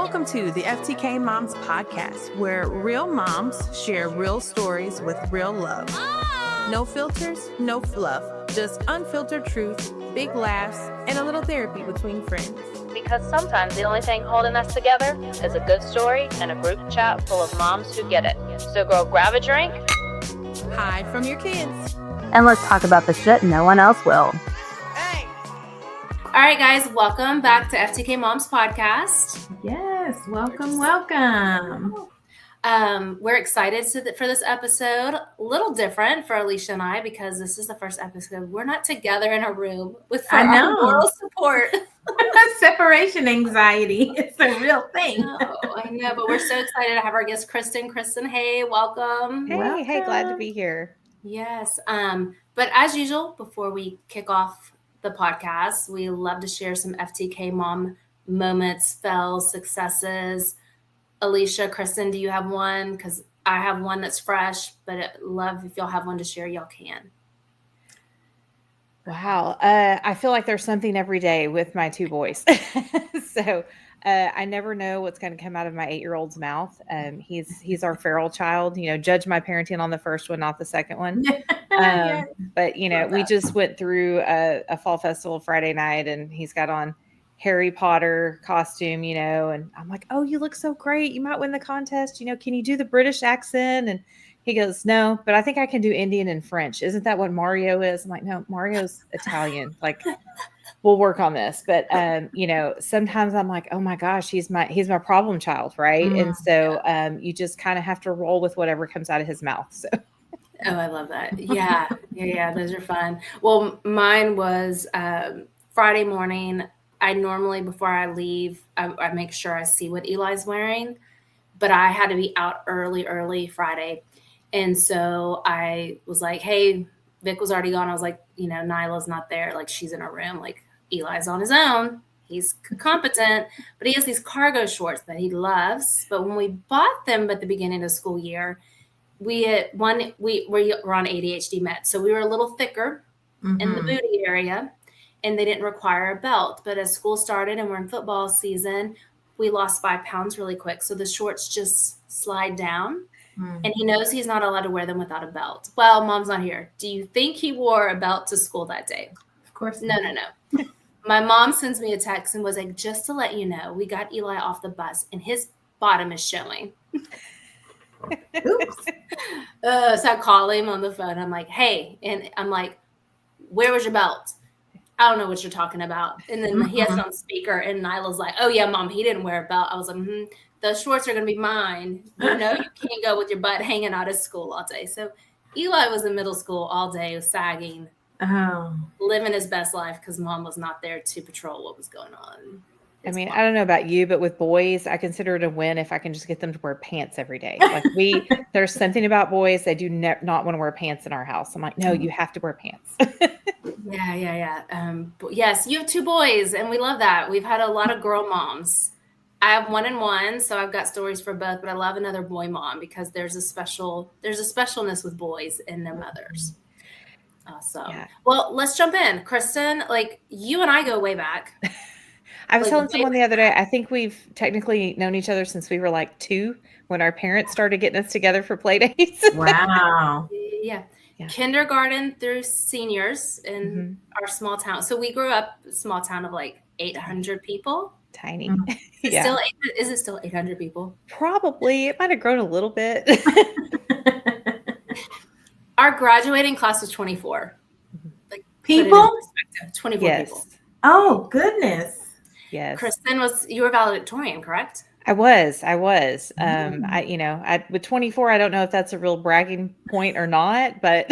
Welcome to the FTK Moms podcast, where real moms share real stories with real love. No filters, no fluff, just unfiltered truth, big laughs, and a little therapy between friends. Because sometimes the only thing holding us together is a good story and a group chat full of moms who get it. So girl, grab a drink. Hide from your kids. And let's talk about the shit no one else will. Hey! All right, guys, welcome back to FTK Moms podcast. Yes, welcome. We're excited for this episode. A little different for Alicia and I because this is the first episode. We're not together in a room with our moral support. Separation anxiety. It's a real thing. I know, but we're so excited to have our guest, Kristin. Kristin, hey, welcome. Hey, glad to be here. Yes. But as usual, before we kick off the podcast, we love to share some FTK mom moments, fails, successes. Alicia, Kristin, do you have one? Because I have one that's fresh, but I'd love if y'all have one to share, y'all can. Wow. I feel like there's something every day with my two boys. So I never know what's going to come out of my 8-year-old's mouth. He's our feral child. Judge my parenting on the first one, not the second one. But, we just went through a fall festival Friday night, and he's got on Harry Potter costume, and I'm like, oh, you look so great. You might win the contest. Can you do the British accent? And he goes, no, but I think I can do Indian and French. Isn't that what Mario is? I'm like, no, Mario's Italian. Like, we'll work on this. But, sometimes I'm like, oh my gosh, he's my problem child. Right. And so you just kind of have to roll with whatever comes out of his mouth. So. Oh, I love that. Yeah. Those are fun. Well, mine was Friday morning. I normally, before I leave, I make sure I see what Eli's wearing, but I had to be out early Friday. And so I was like, hey, Vic was already gone. I was like, Nyla's not there. Like, she's in her room. Like, Eli's on his own. He's competent, but he has these cargo shorts that he loves. But when we bought them at the beginning of the school year, we were on ADHD meds. So we were a little thicker in the booty area. And they didn't require a belt. But as school started and we're in football season, we lost 5 pounds really quick. So the shorts just slide down. And he knows he's not allowed to wear them without a belt. Well, Mom's not here. Do you think he wore a belt to school that day? Of course. No. My mom sends me a text and was like, just to let you know, we got Eli off the bus and his bottom is showing. Oops. So I call him on the phone. I'm like, hey. And I'm like, where was your belt? I don't know what you're talking about. And then he has it on speaker, and Nyla's like, oh, yeah, Mom, he didn't wear a belt. I was like, those shorts are going to be mine. You can't go with your butt hanging out of school all day. So Eli was in middle school all day, sagging, living his best life because Mom was not there to patrol what was going on. I don't know about you, but with boys, I consider it a win if I can just get them to wear pants every day. Like there's something about boys, they do not want to wear pants in our house. I'm like, no, you have to wear pants. Yeah. But yes, you have 2 boys, and we love that. We've had a lot of girl moms. I have 1 and 1, so I've got stories for both. But I love another boy mom because there's a specialness with boys and their mothers. Awesome. Yeah. Well, let's jump in, Kristin. Like, you and I go way back. I was telling someone the other day, I think we've technically known each other since we were like 2 when our parents started getting us together for play dates. Wow. Yeah. Kindergarten through seniors in our small town. So we grew up a small town of like 800 people. Tiny. Is it still 800 people? Probably. It might have grown a little bit. Our graduating class was 24. Like, people? 24 people. Oh, goodness. Yes. Kristin, you were valedictorian, correct? I was. With 24, I don't know if that's a real bragging point or not, but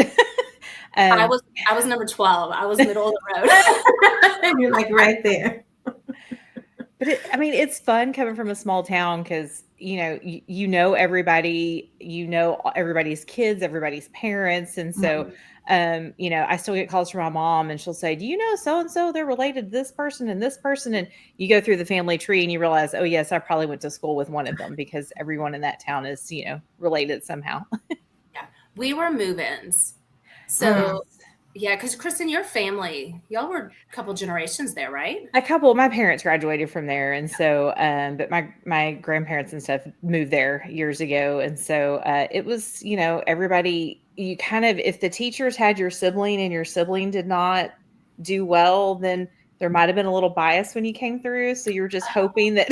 I was number 12. I was middle of the road. You're like right there. But it's fun coming from a small town because, everybody, everybody's kids, everybody's parents. And so, I still get calls from my mom and she'll say, do you know so-and-so, they're related to this person and this person? And you go through the family tree and you realize, oh, yes, I probably went to school with one of them because everyone in that town is, related somehow. Yeah. We were move-ins. So Yeah, because Kristin, your family, y'all were a couple generations there, right? A couple of my parents graduated from there, and so, but my grandparents and stuff moved there years ago, and so it was, everybody. You kind of, if the teachers had your sibling and your sibling did not do well, then there might have been a little bias when you came through. So you're just hoping that,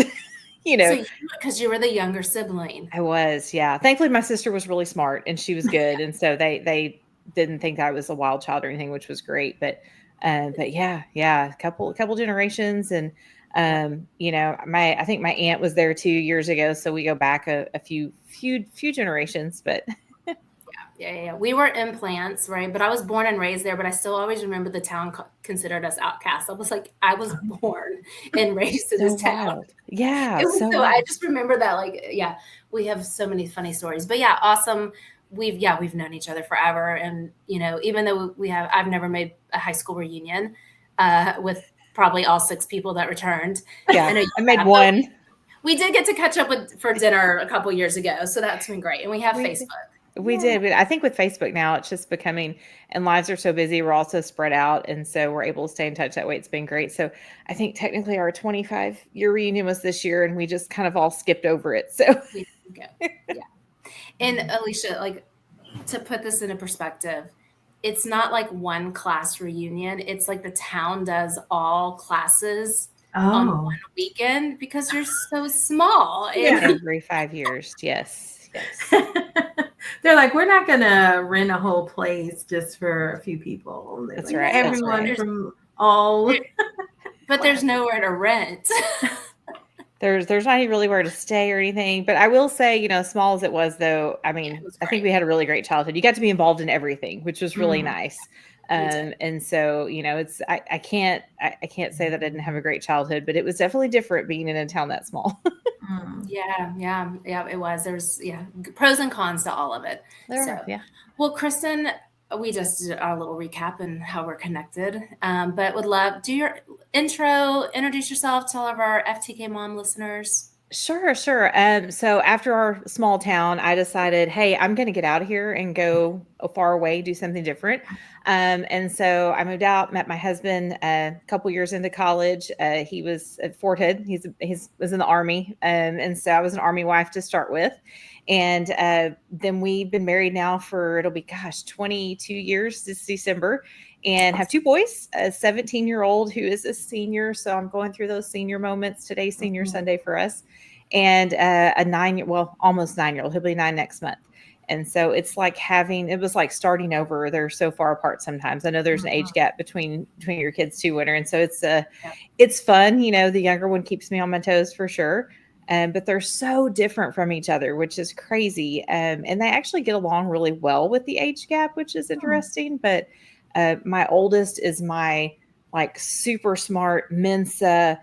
So because you were the younger sibling. I was, yeah. Thankfully, my sister was really smart and she was good, and so they didn't think I was a wild child or anything, which was great. But yeah, a couple generations, and I think my aunt was there 2 years ago, so we go back a few generations. But Yeah. We were implants, right? But I was born and raised there, but I still always remember the town considered us outcasts. I was like, I was born and raised in this town. Wild. Yeah. It was so I wild. just remember that, like, yeah, we have so many funny stories. But yeah, awesome. We've known each other forever. And, even though I've never made a high school reunion with probably all 6 people that returned. Yeah, I made one. We did get to catch up for dinner a couple years ago. So that's been great. And we have Facebook. We did. But I think with Facebook now, it's just becoming, and lives are so busy. We're also spread out. And so we're able to stay in touch that way. It's been great. So I think technically our 25-year reunion was this year, and we just kind of all skipped over it. So yeah. And Alicia, like, to put this into perspective, it's not like one class reunion. It's like the town does all classes on one weekend because you're so small. Every 5 years. Yes. They're like, we're not gonna rent a whole place just for a few people. That's like, right. Everyone from all, but there's nowhere to rent. There's not even really where to stay or anything. But I will say, small as it was, though, I mean, I think we had a really great childhood. You got to be involved in everything, which was really nice. And so, I can't say that I didn't have a great childhood, but it was definitely different being in a town that small. Yeah, it was. There's pros and cons to all of it. Well, Kristin, we just did our little recap and how we're connected. But would love, do your intro, introduce yourself to all of our FTK Mom listeners. Sure. So after our small town, I decided, hey, I'm going to get out of here and go far away, do something different. And so I moved out, met my husband a couple years into college. He was at Fort Hood. He was in the Army. And so I was an Army wife to start with. And then we've been married now for, it'll be, 22 years this December, and have 2 boys, a 17-year-old who is a senior. So I'm going through those senior moments. Today's senior Sunday for us. And almost 9-year-old. He'll be 9 next month. And so it's like it was like starting over. They're so far apart sometimes. I know there's an age gap between your kids too, Winter. And so it's fun. The younger one keeps me on my toes for sure. But they're so different from each other, which is crazy. And they actually get along really well with the age gap, which is interesting. But my oldest is my like super smart Mensa,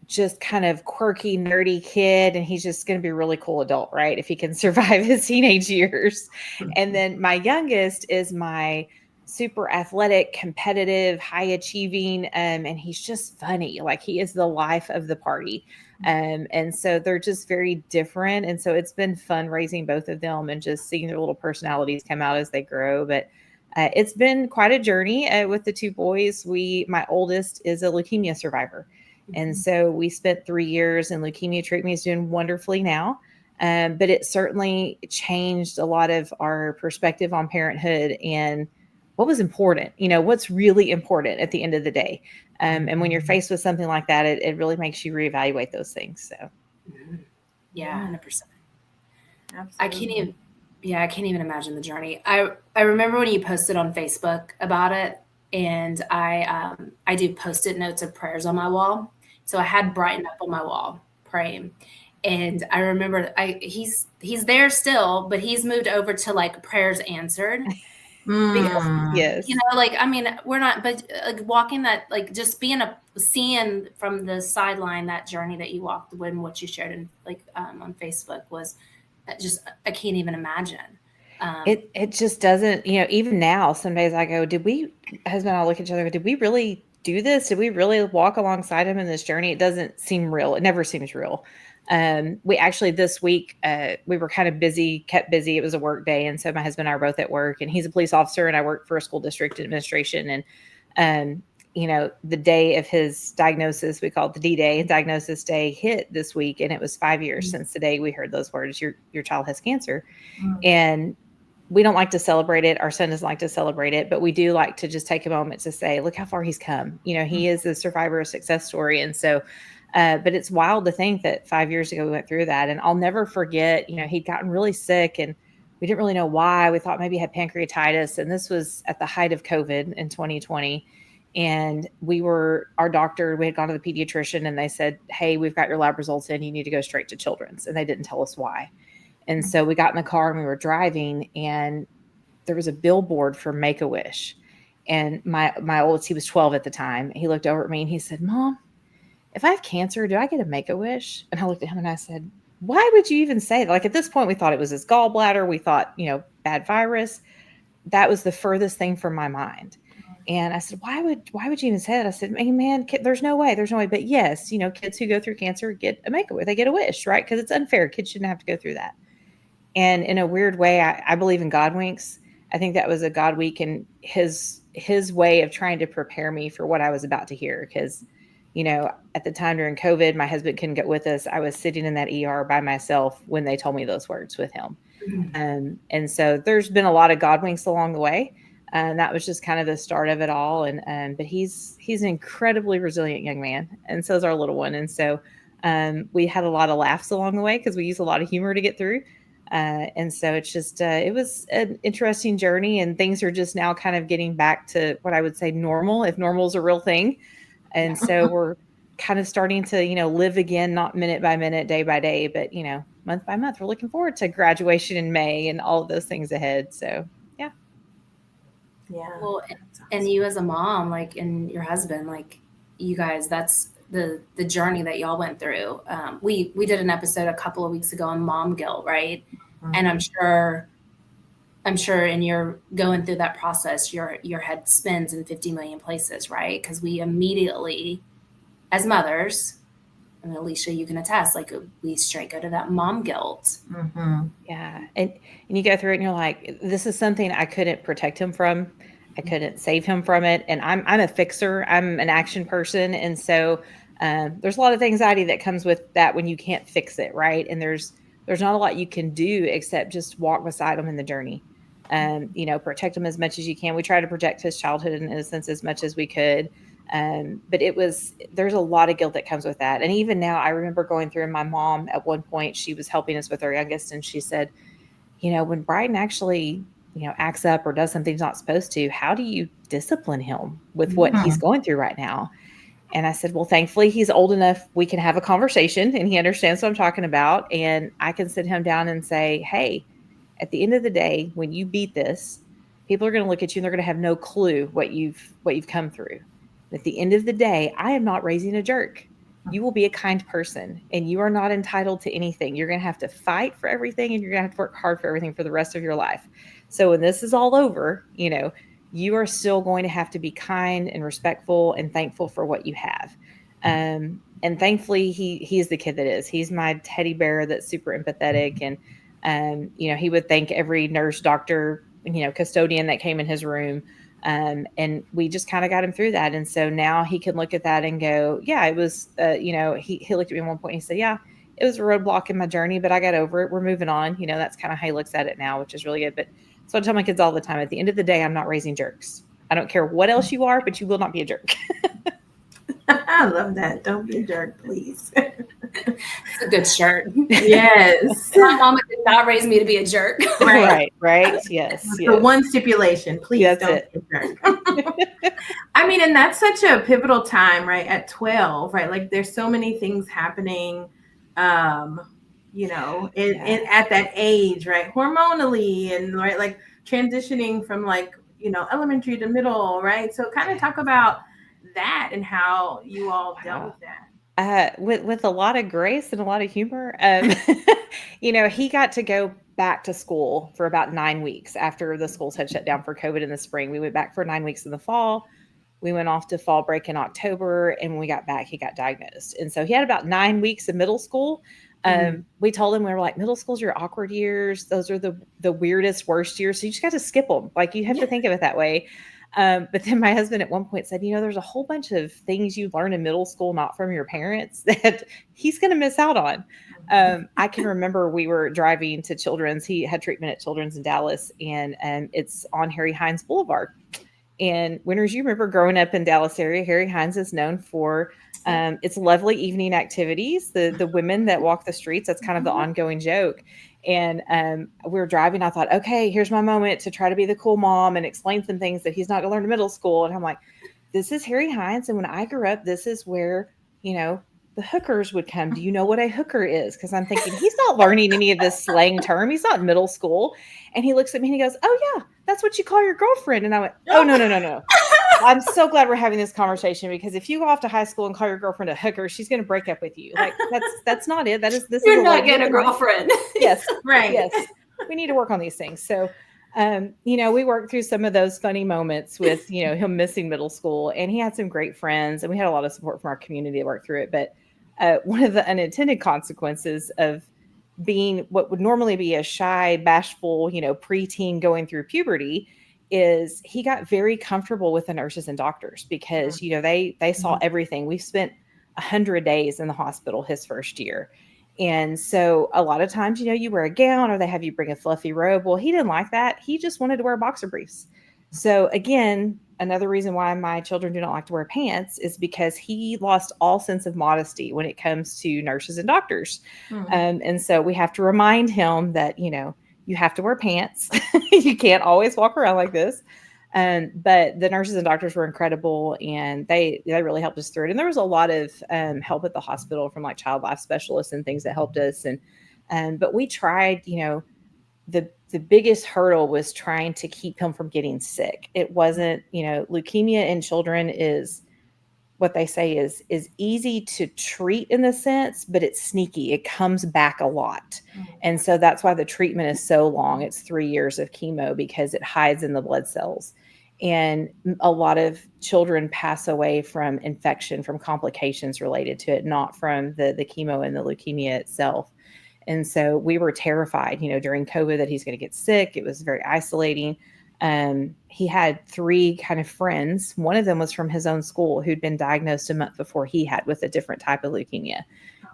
just kind of quirky, nerdy kid. And he's just going to be a really cool adult, right? If he can survive his teenage years. And then my youngest is my super athletic, competitive, high achieving. And he's just funny. Like, he is the life of the party. And so they're just very different. And so it's been fun raising both of them and just seeing their little personalities come out as they grow. But it's been quite a journey with the 2 boys. My oldest is a leukemia survivor. And so we spent 3 years in leukemia treatment. He's doing wonderfully now. But it certainly changed a lot of our perspective on parenthood and what was important, what's really important at the end of the day. And when you're faced with something like that, it really makes you reevaluate those things. So, yeah, 100%. Absolutely. I can't even imagine the journey. I remember when you posted on Facebook about it, and I do Post-it notes of prayers on my wall. So I had Brighton up on my wall praying. And I remember he's there still, but he's moved over to like prayers answered. Because, yes. We're not, but like walking that, like just seeing from the sideline that journey that you walked when what you shared in on Facebook was just, I can't even imagine. It just doesn't, even now, some days I go, husband and I look at each other, did we really do this? Did we really walk alongside him in this journey? It doesn't seem real. It never seems real. We actually this week, we were kind of busy, kept busy. It was a work day. And so my husband and I are both at work, and he's a police officer and I work for a school district administration. And, the day of his diagnosis, we call it the D-Day, diagnosis day, hit this week. And it was 5 years since the day we heard those words, your child has cancer. And we don't like to celebrate it. Our son doesn't like to celebrate it, but we do like to just take a moment to say, look how far he's come. He is a survivor of success story. And so, but it's wild to think that 5 years ago we went through that. And I'll never forget, he'd gotten really sick and we didn't really know why. We thought maybe he had pancreatitis. And this was at the height of COVID in 2020. And we had gone to the pediatrician and they said, hey, we've got your lab results in, you need to go straight to Children's. And they didn't tell us why. And so we got in the car and we were driving, and there was a billboard for Make-A-Wish. And my oldest, he was 12 at the time. He looked over at me and he said, Mom, if I have cancer, do I get a Make-A-Wish? And I looked at him and I said, why would you even say that? Like, at this point, we thought it was his gallbladder. We thought, bad virus. That was the furthest thing from my mind. And I said, why would you even say that? I said, hey, man, there's no way. But yes, kids who go through cancer get a Make-A-Wish. They get a wish, right? Because it's unfair. Kids shouldn't have to go through that. And in a weird way, I believe in God winks. I think that was a God wink and his way of trying to prepare me for what I was about to hear. Because, at the time during COVID, my husband couldn't get with us. I was sitting in that ER by myself when they told me those words with him. And so there's been a lot of God winks along the way. And that was just kind of the start of it all. But he's an incredibly resilient young man. And so is our little one. And so we had a lot of laughs along the way because we use a lot of humor to get through. And so it's just, it was an interesting journey, and things are just now kind of getting back to what I would say normal, if normal is a real thing. And so we're kind of starting to, live again, not minute by minute, day by day, but, month by month. We're looking forward to graduation in May and all of those things ahead. So, yeah. Yeah. Well, and you as a mom, and your husband, you guys, that's the journey that y'all went through. We did an episode a couple of weeks ago on mom guilt, right? Mm-hmm. And I'm sure and you're going through that process, your head spins in 50 million places, right? Because we immediately, as mothers, and Alicia, you can attest, we straight go to that mom guilt. Mm-hmm. Yeah. And you go through it and you're like, this is something I couldn't protect him from. I couldn't save him from it. And I'm a fixer. I'm an action person. And so there's a lot of anxiety that comes with that when you can't fix it, right? And there's not a lot you can do except just walk beside him in the journey. Protect him as much as you can. We try to protect his childhood and innocence as much as we could. But there's a lot of guilt that comes with that. And even now, I remember going through, and my mom at one point, she was helping us with our youngest, and she said, when Bryden actually acts up or does something he's not supposed to, how do you discipline him with what he's going through right now? And I said, well, thankfully he's old enough. We can have a conversation and he understands what I'm talking about. And I can sit him down and say, hey, at the end of the day, when you beat this, people are going to look at you and they're going to have no clue what you've come through. At the end of the day, I am not raising a jerk. You will be a kind person, and you are not entitled to anything. You're going to have to fight for everything, and you're going to have to work hard for everything for the rest of your life. So when this is all over, you are still going to have to be kind and respectful and thankful for what you have. And thankfully, he is the kid that is. He's my teddy bear that's super empathetic. And, he would thank every nurse, doctor, custodian that came in his room. And we just kind of got him through that. And so now he can look at that and go, yeah, it was, he looked at me at one point and he said, yeah, it was a roadblock in my journey, but I got over it. We're moving on. That's kind of how he looks at it now, which is really good. But so I tell my kids all the time, at the end of the day, I'm not raising jerks. I don't care what else you are, but you will not be a jerk. I love that. Don't be a jerk, please. It's a good shirt. Yes. My mama did not raise me to be a jerk. Right. Yes. The one stipulation, please don't be a jerk. And that's such a pivotal time, right? At 12, right? There's so many things happening, at that age, right? Hormonally and right, transitioning from elementary to middle, right? So kind of talk about that and how you all dealt with that. With a lot of grace and a lot of humor. He got to go back to school for about 9 weeks after the schools had shut down for COVID in the spring. We went back for 9 weeks in the fall. We went off to fall break in October, and when we got back, he got diagnosed. And so he had about 9 weeks of middle school. We told him, we were like, middle school's your awkward years. Those are the weirdest, worst years. So you just got to skip them. Like, you have to think of it that way. But then my husband at one point said, there's a whole bunch of things you learn in middle school, not from your parents, that he's going to miss out on. I can remember we were driving to Children's. He had treatment at Children's in Dallas, and it's on Harry Hines Boulevard. And winners, you remember growing up in Dallas area, Harry Hines is known for its lovely evening activities. The women that walk the streets, that's kind of the ongoing joke. And we were driving. I thought, okay, here's my moment to try to be the cool mom and explain some things that he's not going to learn in middle school. And I'm like, this is Harry Hines. And when I grew up, this is where, the hookers would come. Do you know what a hooker is? Because I'm thinking, he's not learning any of this slang term. He's not in middle school. And he looks at me and he goes, oh, yeah, that's what you call your girlfriend. And I went, oh, no. I'm so glad we're having this conversation, because if you go off to high school and call your girlfriend a hooker, she's going to break up with you. Like, that's not it. You're not getting a girlfriend. Yes. Right. Yes. We need to work on these things. So, we worked through some of those funny moments with, him missing middle school, and he had some great friends, and we had a lot of support from our community to work through it. But one of the unintended consequences of being what would normally be a shy, bashful, preteen going through puberty is he got very comfortable with the nurses and doctors, because, they saw everything. We spent 100 days in the hospital his first year. And so a lot of times, you wear a gown, or they have you bring a fluffy robe. Well, he didn't like that. He just wanted to wear boxer briefs. So again, another reason why my children do not like to wear pants is because he lost all sense of modesty when it comes to nurses and doctors. And so we have to remind him that, you have to wear pants. You can't always walk around like this. But the nurses and doctors were incredible, and they really helped us through it. And there was a lot of help at the hospital from like child life specialists and things that helped us. But we tried, the biggest hurdle was trying to keep him from getting sick. It wasn't, leukemia in children is what they say is easy to treat in the sense, but it's sneaky. It comes back a lot. And so that's why the treatment is so long. It's 3 years of chemo, because it hides in the blood cells. And a lot of children pass away from infection, from complications related to it, not from the chemo and the leukemia itself. And so we were terrified, during COVID, that he's going to get sick. It was very isolating. He had 3 kind of friends. One of them was from his own school, who'd been diagnosed a month before he had with a different type of leukemia,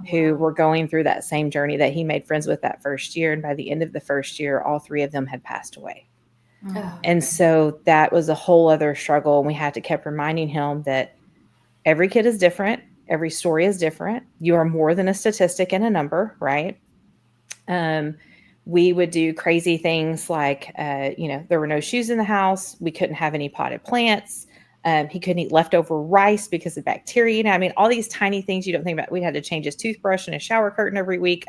who were going through that same journey that he made friends with that first year. And by the end of the first year, all 3 of them had passed away. And so that was a whole other struggle. And we had to keep reminding him that every kid is different. Every story is different. You are more than a statistic and a number, right? We would do crazy things like, there were no shoes in the house. We couldn't have any potted plants. He couldn't eat leftover rice because of bacteria. All these tiny things you don't think about. We had to change his toothbrush and his shower curtain every week.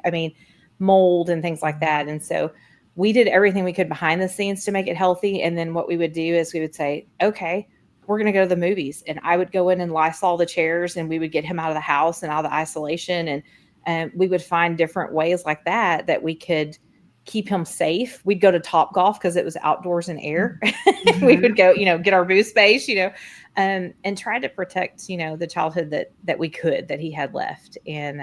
Mold and things like that. And so we did everything we could behind the scenes to make it healthy. And then what we would do is we would say, okay, we're going to go to the movies. And I would go in and Lysol the chairs, and we would get him out of the house and out of the isolation. And we would find different ways like that we could keep him safe. We'd go to Topgolf because it was outdoors and air. We would go, get our booth space, and try to protect, the childhood that we could, that he had left. And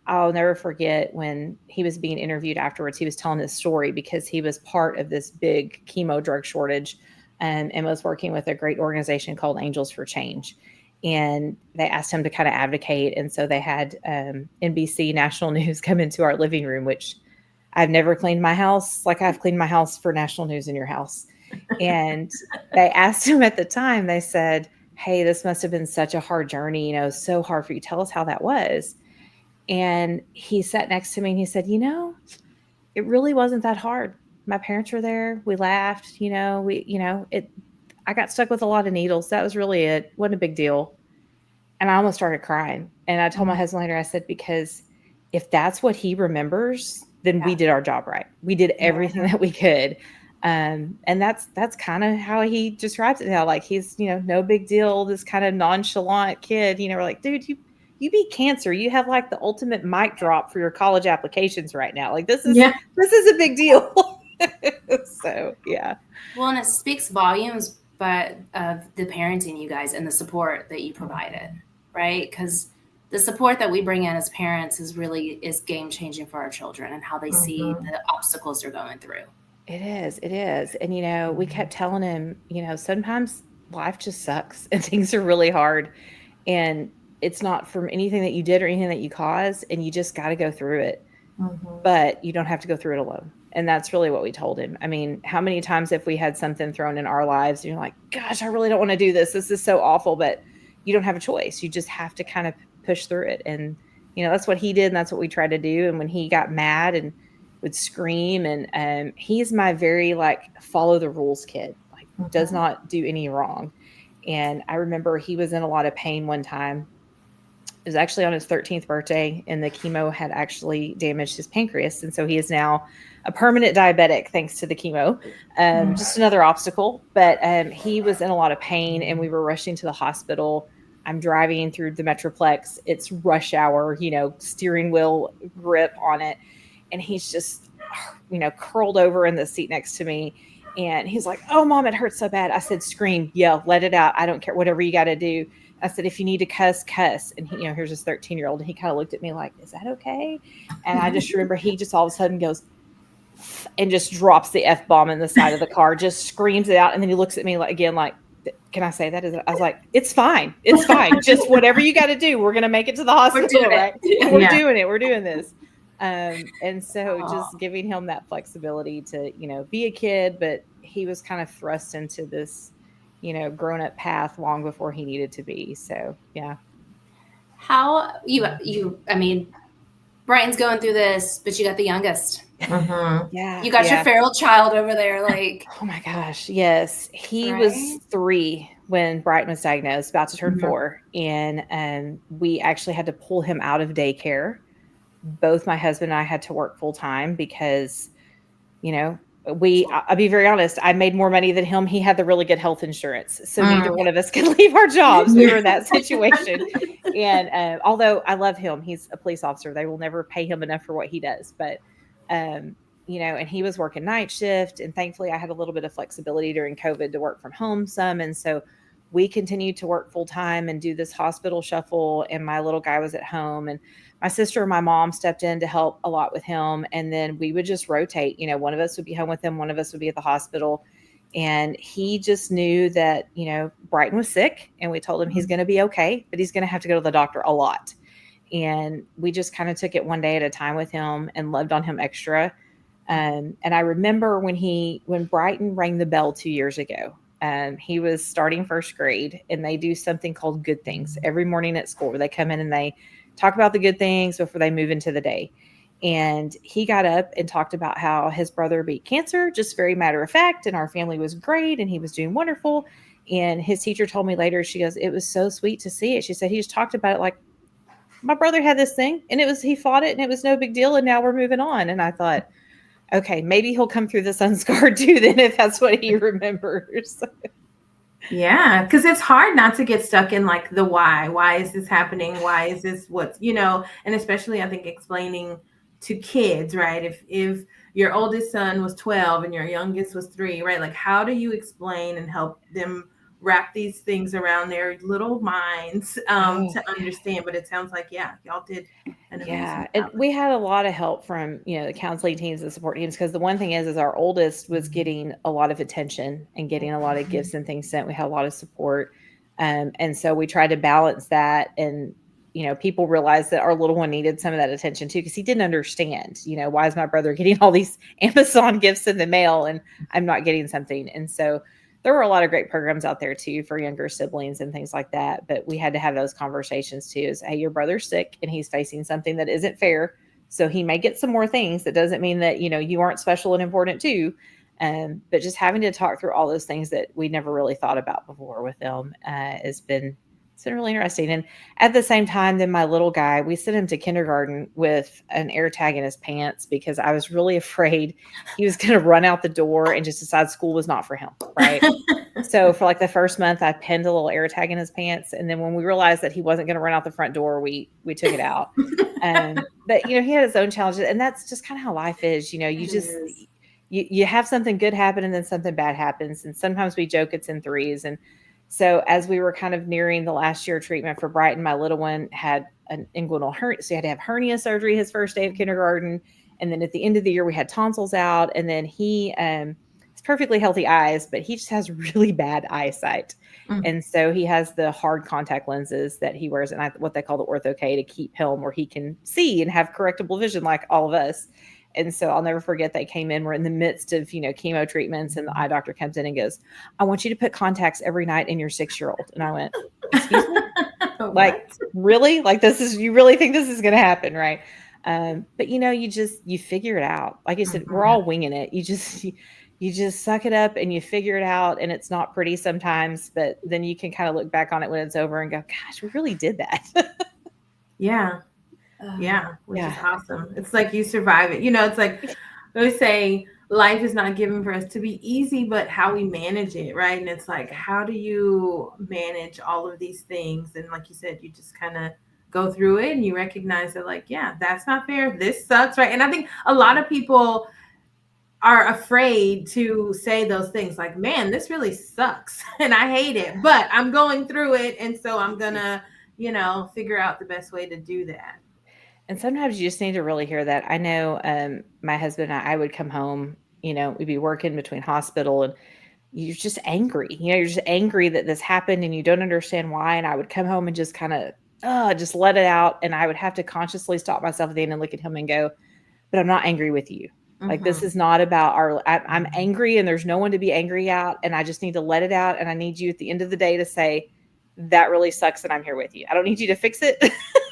I'll never forget when he was being interviewed afterwards, he was telling his story because he was part of this big chemo drug shortage, and was working with a great organization called Angels for Change. And they asked him to kind of advocate. And so they had NBC National News come into our living room, which I've never cleaned my house like I've cleaned my house for national news in your house. And they asked him at the time, they said, hey, this must have been such a hard journey, so hard for you. Tell us how that was. And he sat next to me and he said, it really wasn't that hard. My parents were there. We laughed, I got stuck with a lot of needles. That was really it. Wasn't a big deal. And I almost started crying. And I told my husband later, I said, because if that's what he remembers, then we did our job right. We did everything that we could. And that's kind of how he describes it now. Like, he's, no big deal. This kind of nonchalant kid, we're like, dude, you beat cancer. You have like the ultimate mic drop for your college applications right now. Like, this is a big deal. So, yeah. Well, and it speaks volumes but of the parenting you guys and the support that you provided, right? Because the support that we bring in as parents is game changing for our children and how they see the obstacles they're going through. It is. And, we kept telling him, sometimes life just sucks and things are really hard. And it's not from anything that you did or anything that you caused. And you just got to go through it. But you don't have to go through it alone. And that's really what we told him. I mean, how many times have we had something thrown in our lives and you're like, gosh, I really don't want to do this. This is so awful, but you don't have a choice. You just have to kind of push through it. And, that's what he did. And that's what we tried to do. And when he got mad and would scream, and he's my very follow the rules kid, does not do any wrong. And I remember he was in a lot of pain one time. It was actually on his 13th birthday, and the chemo had actually damaged his pancreas. And so he is now a permanent diabetic thanks to the chemo. Just another obstacle. But he was in a lot of pain, and we were rushing to the hospital. I'm driving through the Metroplex. It's rush hour, steering wheel grip on it. And he's just, curled over in the seat next to me. And he's like, oh, Mom, it hurts so bad. I said, scream, yell, let it out. I don't care, whatever you got to do. I said, if you need to cuss, cuss. And he, here's this 13-year-old. And he kind of looked at me like, is that okay? And I just remember he just all of a sudden goes and just drops the F-bomb in the side of the car, just screams it out. And then he looks at me again, like, can I say that? I was like, it's fine. It's fine. Just whatever you got to do. We're going to make it to the hospital, right? We're doing it. We're doing this. And so just giving him that flexibility to, be a kid, but he was kind of thrust into this, grown up path long before he needed to be. So, yeah. How I mean, Brighton's going through this, but you got the youngest. Yeah. You got your feral child over there. Oh my gosh. Yes. He was 3 when Brighton was diagnosed, about to turn 4. And we actually had to pull him out of daycare. Both my husband and I had to work full time because, I'll be very honest, I made more money than him. He had the really good health insurance. So neither one of us could leave our jobs. We were in that situation. And although I love him, he's a police officer. They will never pay him enough for what he does. But, and he was working night shift. And thankfully I had a little bit of flexibility during COVID to work from home some. And so we continued to work full time and do this hospital shuffle. And my little guy was at home, and my sister and my mom stepped in to help a lot with him. And then we would just rotate, one of us would be home with him. One of us would be at the hospital. And he just knew that, Brighton was sick, and we told him he's going to be okay, but he's going to have to go to the doctor a lot. And we just kind of took it one day at a time with him and loved on him extra. And I remember when Brighton rang the bell 2 years ago, he was starting first grade, and they do something called Good Things every morning at school, where they come in and they talk about the good things before they move into the day. And he got up and talked about how his brother beat cancer, just very matter of fact. And our family was great, and he was doing wonderful. And his teacher told me later, she goes, it was so sweet to see it. She said, he just talked about it like, my brother had this thing, and he fought it, and it was no big deal. And now we're moving on. And I thought, okay, maybe he'll come through this unscarred too, then, if that's what he remembers. Yeah, because it's hard not to get stuck in the why. Why is this happening? Why is this and especially I think explaining to kids, right? If your oldest son was 12 and your youngest was 3, right? How do you explain and help them wrap these things around their little minds to understand? But it sounds like, y'all did an amazing job. And we had a lot of help from, the counseling teams and support teams, because the one thing is our oldest was getting a lot of attention and getting a lot of gifts and things sent. We had a lot of support. And so we tried to balance that. And, people realized that our little one needed some of that attention too, because he didn't understand, why is my brother getting all these Amazon gifts in the mail and I'm not getting something? And so there were a lot of great programs out there too for younger siblings and things like that. But we had to have those conversations too, is, hey, your brother's sick and he's facing something that isn't fair. So he may get some more things. That doesn't mean that, you aren't special and important too. But just having to talk through all those things that we never really thought about before with them it's been really interesting. And at the same time, then my little guy, we sent him to kindergarten with an air tag in his pants because I was really afraid he was going to run out the door and just decide school was not for him. Right. So for the first month, I pinned a little air tag in his pants. And then when we realized that he wasn't going to run out the front door, we took it out. But, he had his own challenges, and that's just kind of how life is. you have something good happen and then something bad happens. And sometimes we joke it's in threes. And so as we were kind of nearing the last year of treatment for Brighton, my little one had an inguinal hernia. So he had to have hernia surgery his first day of kindergarten. And then at the end of the year, we had tonsils out. And then he has perfectly healthy eyes, but he just has really bad eyesight. And so he has the hard contact lenses that he wears, and what they call the Ortho-K, to keep him where he can see and have correctable vision like all of us. And so I'll never forget they came in. We're in the midst of, chemo treatments, and the eye doctor comes in and goes, "I want you to put contacts every night in your 6-year-old." And I went, "Excuse me?" Like, really? Like, you really think this is going to happen, right? But you figure it out. Like you said, we're all winging it. You just suck it up and you figure it out, and it's not pretty sometimes, but then you can kind of look back on it when it's over and go, "Gosh, we really did that." Yeah. Which is awesome. It's like you survive it. It's like I always say, life is not given for us to be easy, but how we manage it, right? And it's like, how do you manage all of these things? And like you said, you just kind of go through it and you recognize that, like, yeah, that's not fair. This sucks, right? And I think a lot of people are afraid to say those things, like, man, this really sucks and I hate it, but I'm going through it. And so I'm gonna, figure out the best way to do that. And sometimes you just need to really hear that. I know my husband and I would come home, we'd be working between hospital, and you're just angry. You're just angry that this happened and you don't understand why. And I would come home and just kind of just let it out. And I would have to consciously stop myself at the end and look at him and go, "But I'm not angry with you. Like, this is not about I'm angry, and there's no one to be angry at. And I just need to let it out. And I need you at the end of the day to say, that really sucks, and I'm here with you. I don't need you to fix it.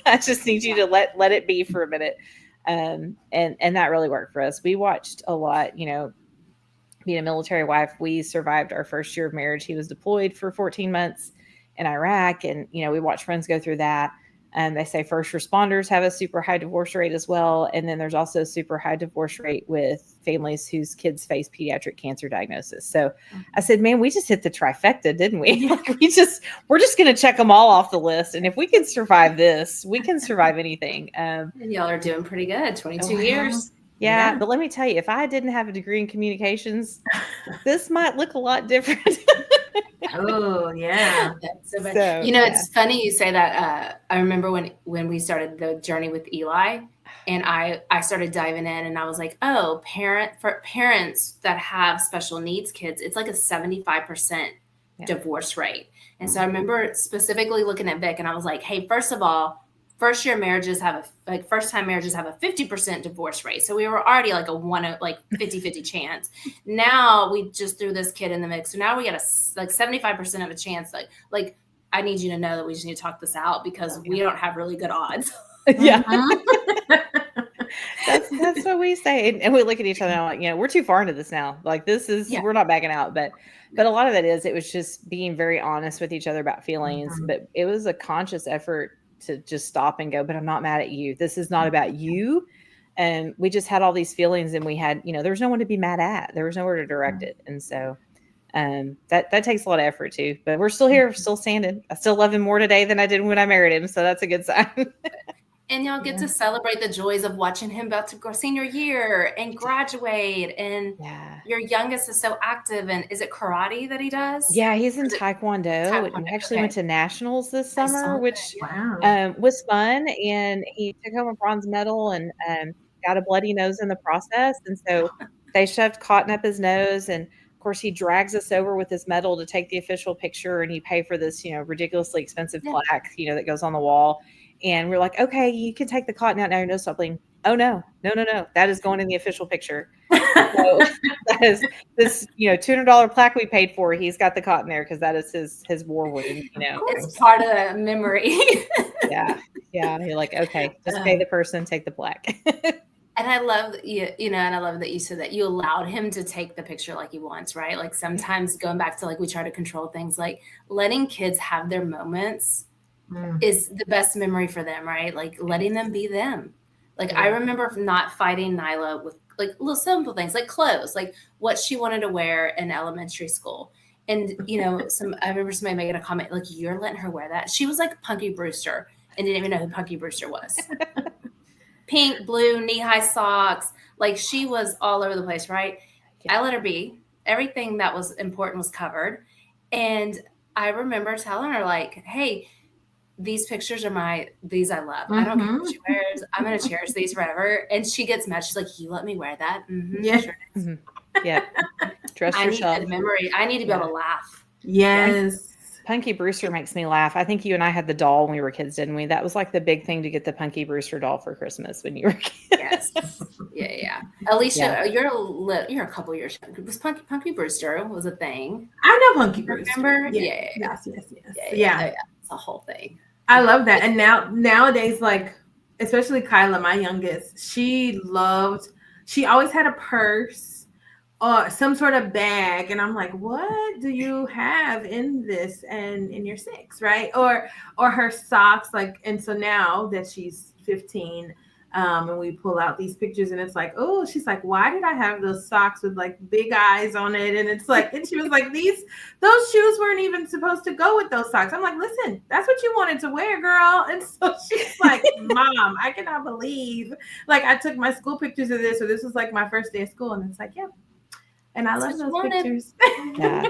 I just need you to let it be for a minute." And that really worked for us. We watched a lot, being a military wife. We survived our first year of marriage. He was deployed for 14 months in Iraq. And, we watched friends go through that. They say first responders have a super high divorce rate as well. And then there's also a super high divorce rate with families whose kids face pediatric cancer diagnosis. So I said, man, we just hit the trifecta, didn't we? Like, we're just going to check them all off the list. And if we can survive this, we can survive anything. And y'all are doing pretty good. 22 years. Yeah. But let me tell you, if I didn't have a degree in communications, this might look a lot different. Oh, yeah. It's funny you say that. I remember when we started the journey with Eli, and I started diving in, and I was like, oh, for parents that have special needs kids, it's like a 75% divorce rate. And so I remember specifically looking at Vic, and I was like, hey, first of all, first-time marriages have a 50% divorce rate. So we were already like a 50-50 chance. Now we just threw this kid in the mix. So now we got 75% of a chance. Like I need you to know that we just need to talk this out, because we don't have really good odds. Yeah. That's what we say. And we look at each other and like, we're too far into this now. Like, this is, we're not backing out. But a lot of it was just being very honest with each other about feelings. But it was a conscious effort to just stop and go, but I'm not mad at you. This is not about you. And we just had all these feelings, and we had, there was no one to be mad at. There was nowhere to direct it. And so that takes a lot of effort too, but we're still here, still standing. I still love him more today than I did when I married him. So that's a good sign. And y'all get to celebrate the joys of watching him about to go senior year and graduate. And your youngest is so active. And is it karate that he does? Yeah, he's in Taekwondo. And actually went to nationals this summer, which was fun. And he took home a bronze medal and got a bloody nose in the process. And so they shoved cotton up his nose. And of course, he drags us over with his medal to take the official picture. And you pay for this, ridiculously expensive plaque, that goes on the wall. And we're like, okay, you can take the cotton out now. Your nose stop bleeding. Oh no. That is going in the official picture. So that is this, $200 plaque we paid for. He's got the cotton there because that is his war wound. It's part of the memory. Yeah. You're like, okay, just pay the person, take the plaque. And I love that I love that you said that you allowed him to take the picture like he wants, right? Like, sometimes going back to, like, we try to control things, like letting kids have their moments is the best memory for them, right? Like, letting them be them. Like, I remember not fighting Nyla with, like, little simple things, like clothes, like what she wanted to wear in elementary school. And, I remember somebody making a comment, like, you're letting her wear that. She was like Punky Brewster and didn't even know who Punky Brewster was. Pink, blue, knee-high socks. Like, she was all over the place, right? I let her be. Everything that was important was covered. And I remember telling her, like, hey, these pictures are these I love. I don't care what she wears. I'm going to cherish these forever. And she gets mad. She's like, you let me wear that? Yeah. Sure. Yeah. Dress I yourself. need good memory. I need to be able to laugh. Yes. Punky Brewster makes me laugh. I think you and I had the doll when we were kids, didn't we? That was like the big thing to get the Punky Brewster doll for Christmas when you were kids. Yes. Yeah. Alicia, you're a couple years younger. Was Punky Brewster was a thing. I know Punky Brewster. Remember? Yeah. Yes. Yeah. It's a whole thing. I love that. And nowadays, like, especially Kyla, my youngest, she always had a purse or some sort of bag. And I'm like, what do you have in this and in your 6, right? Or her socks, like, and so now that she's 15, and we pull out these pictures and it's like, oh, she's like, why did I have those socks with like big eyes on it? And it's like, and she was like, those shoes weren't even supposed to go with those socks. I'm like, listen, that's what you wanted to wear, girl. And so she's like, Mom, I cannot believe, like, I took my school pictures of this, or this was like my first day of school. And it's like, yeah. And I love those pictures. Yeah.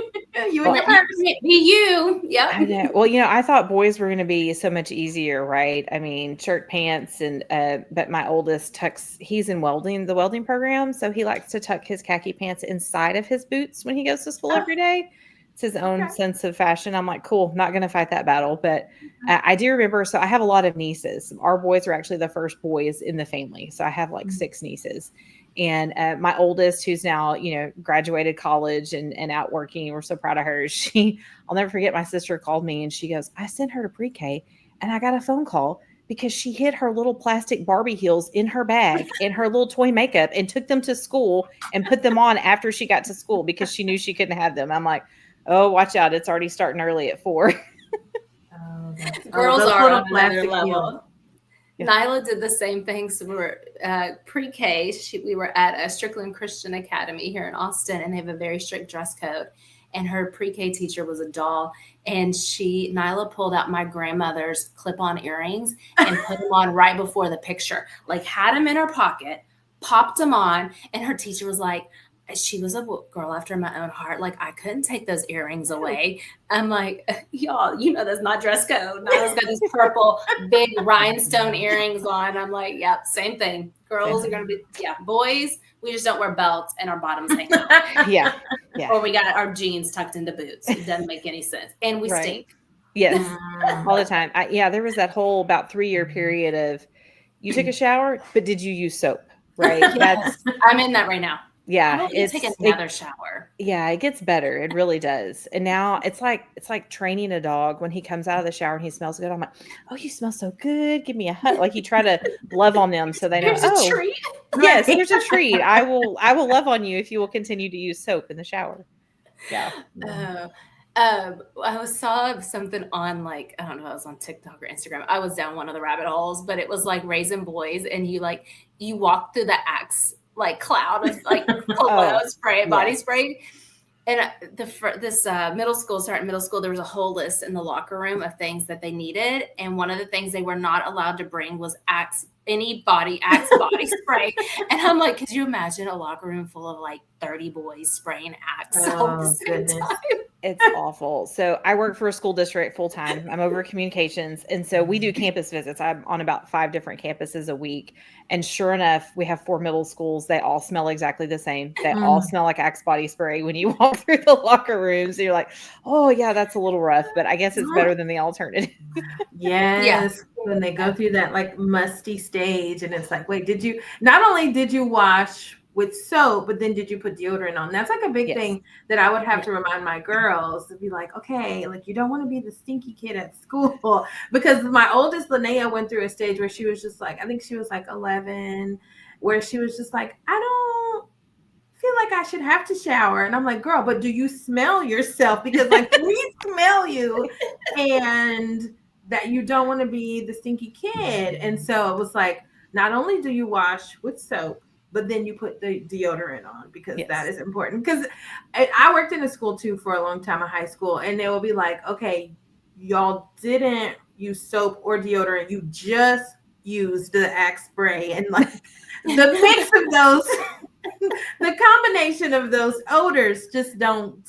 You and your purse. Be you. Yep. I know. Well, I thought boys were going to be so much easier, right? I mean, shirt, pants, and but my oldest he's in the welding program, so he likes to tuck his khaki pants inside of his boots when he goes to school every day. It's his own sense of fashion. I'm like, cool, not going to fight that battle. But I do remember, so I have a lot of nieces. Our boys are actually the first boys in the family. So I have like 6 nieces. And my oldest, who's now, graduated college and out working, we're so proud of her. I'll never forget, my sister called me and she goes, I sent her to pre-K and I got a phone call because she hid her little plastic Barbie heels in her bag and her little toy makeup and took them to school and put them on after she got to school because she knew she couldn't have them. I'm like, oh, watch out. It's already starting early at 4. Girls are on another level. Heels. Yeah. Nyla did the same thing. So we were pre-K. We were at a Strickland Christian Academy here in Austin, and they have a very strict dress code. And her pre-K teacher was a doll, and Nyla pulled out my grandmother's clip-on earrings and put them on right before the picture. Like, had them in her pocket, popped them on, and her teacher was like, she was a girl after my own heart. Like, I couldn't take those earrings away. I'm like, y'all, that's not dress code. Nyla's got these purple big rhinestone earrings on. I'm like, yep, same thing. Girls are going to be, boys, we just don't wear belts and our bottoms hang out. Yeah. Or we got our jeans tucked into boots. It doesn't make any sense. And we stink. Yes, all the time. There was that whole about 3-year period of you took a shower, but did you use soap? Right. I'm in that right now. Yeah, it's take another shower. Yeah, it gets better. It really does. And now it's like training a dog when he comes out of the shower and he smells good. I'm like, oh, you smell so good. Give me a hug. Like, you try to love on them so they know. Here's a treat. Yes, here's a treat. I will love on you if you will continue to use soap in the shower. Yeah. I saw something on, like, I don't know, I was on TikTok or Instagram. I was down one of the rabbit holes, but it was like raising boys, and you walk through the Axe like cloud of like body spray. And this middle school, there was a whole list in the locker room of things that they needed. And one of the things they were not allowed to bring was Axe body spray. And I'm like, could you imagine a locker room full of like 30 boys spraying Axe all at the same time? It's awful. So I work for a school district full time. I'm over communications. And so we do campus visits. I'm on about 5 different campuses a week. And sure enough, we have 4 middle schools. They all smell exactly the same. They all smell like Axe body spray when you walk through the locker rooms. You're like, oh yeah, that's a little rough, but I guess it's better than the alternative. Yes. When they go through that like musty stage and it's like, wait, not only did you wash with soap, but then did you put deodorant on? That's like a big thing that I would have to remind my girls to be like, okay, like, you don't want to be the stinky kid at school. Because my oldest, Linnea, went through a stage where she was just like, I think she was like 11, where she was just like, I don't feel like I should have to shower. And I'm like, girl, but do you smell yourself? Because like, we smell you, and that you don't want to be the stinky kid. And so it was like, not only do you wash with soap, but then you put the deodorant on, because that is important. Because I worked in a school too for a long time, a high school, and they will be like, okay, y'all didn't use soap or deodorant. You just used the Axe spray, and like the mix of those The combination of those odors just don't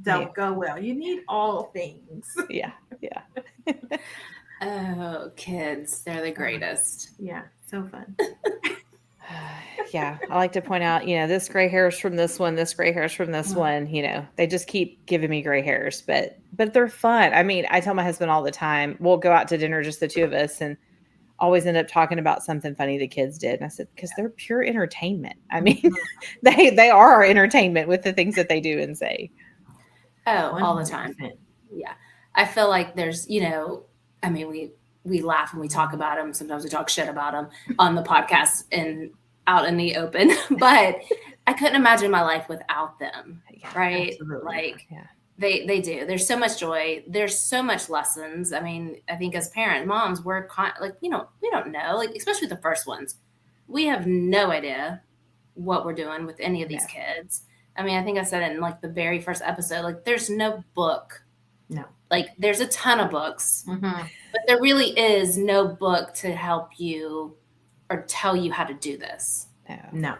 go well. You need all things. Yeah. Oh, kids, they're the greatest. Yeah, so fun. Yeah, I like to point out, this gray hair is from this one, this gray hair is from this one. They just keep giving me gray hairs, but they're fun. I mean, I tell my husband all the time, we'll go out to dinner, just the two of us, and always end up talking about something funny the kids did. And I said, because they're pure entertainment. I mean, they are our entertainment with the things that they do and say. Oh, all the time. Yeah. I feel like there's, I mean, we laugh and we talk about them. Sometimes we talk shit about them on the podcast and out in the open, but I couldn't imagine my life without them. Yeah, right. Absolutely. Like they do. There's so much joy. There's so much lessons. I mean, I think as moms, we're we don't know, like, especially the first ones, we have no idea what we're doing with any of these kids. I mean, I think I said it in like the very first episode, like there's no book. No. Like there's a ton of books, but there really is no book to help you or tell you how to do this. No.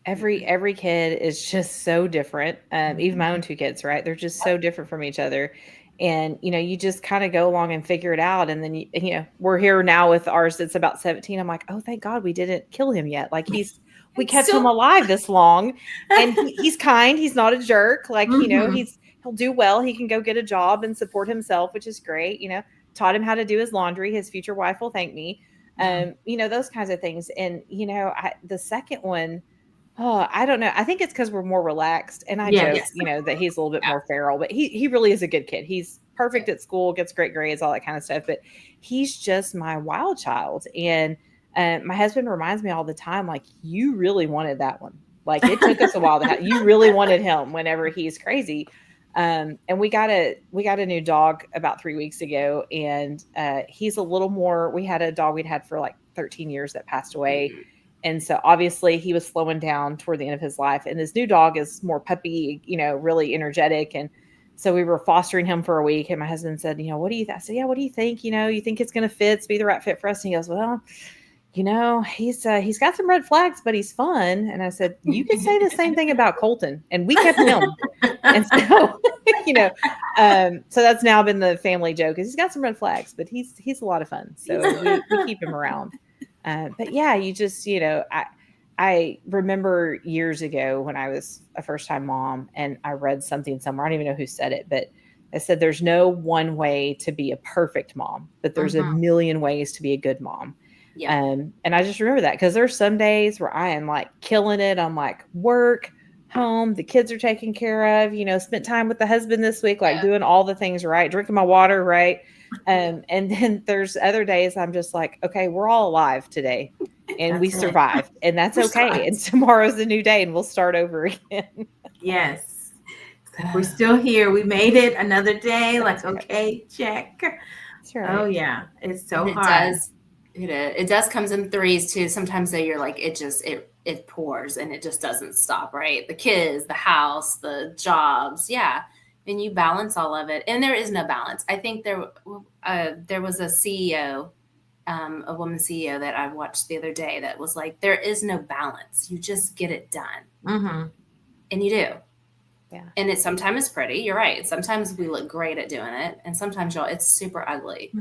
Every kid is just so different. Even my own two kids, right? They're just so different from each other. And, you just kind of go along and figure it out. And then, we're here now with ours that's about 17. I'm like, oh, thank God we didn't kill him yet. Like we kept him alive this long, and he's kind. He's not a jerk. Like, he'll do well. He can go get a job and support himself, which is great. Taught him how to do his laundry. His future wife will thank me. Those kinds of things. And, the second one, I don't know. I think it's because we're more relaxed, and I joke, that he's a little bit more feral, but he really is a good kid. He's perfect at school, gets great grades, all that kind of stuff. But he's just my wild child. And my husband reminds me all the time, like, you really wanted that one. Like, it took us a while to have, you really wanted him whenever he's crazy. And we got a new dog about 3 weeks ago, and he's a little more. We had a dog we'd had for like 13 years that passed away. And so obviously he was slowing down toward the end of his life, and this new dog is more puppy, really energetic. And so we were fostering him for a week, and my husband said, what do you think? I said, yeah, what do you think? You think it's going to be the right fit for us? And he goes, well, he's got some red flags, but he's fun. And I said, you could say the same thing about Colton, and we kept him. And so, so that's now been the family joke, is he's got some red flags, but he's a lot of fun. So we keep him around. But yeah, you just, I remember years ago when I was a first time mom, and I read something somewhere, I don't even know who said it, but I said, there's no one way to be a perfect mom, but there's a million ways to be a good mom. Yeah. And I just remember that, because there's some days where I am like killing it. I'm like, work, home, the kids are taken care of, spent time with the husband this week, like doing all the things right, drinking my water right. And then there's other days I'm just like, okay, we're all alive today, and we survived, and that's okay. And tomorrow's a new day, and we'll start over again. Yes. We're still here. We made it another day. Like, okay, check. That's right. Oh yeah. It's so hard. It does comes in threes too. Sometimes you're like, it pours and it just doesn't stop, right? The kids, the house, the jobs. Yeah. And you balance all of it. And there is no balance. I think there was a CEO, a woman CEO that I watched the other day that was like, there is no balance. You just get it done. And you do. Yeah. And sometimes it's pretty. You're right. Sometimes we look great at doing it. And sometimes it's super ugly.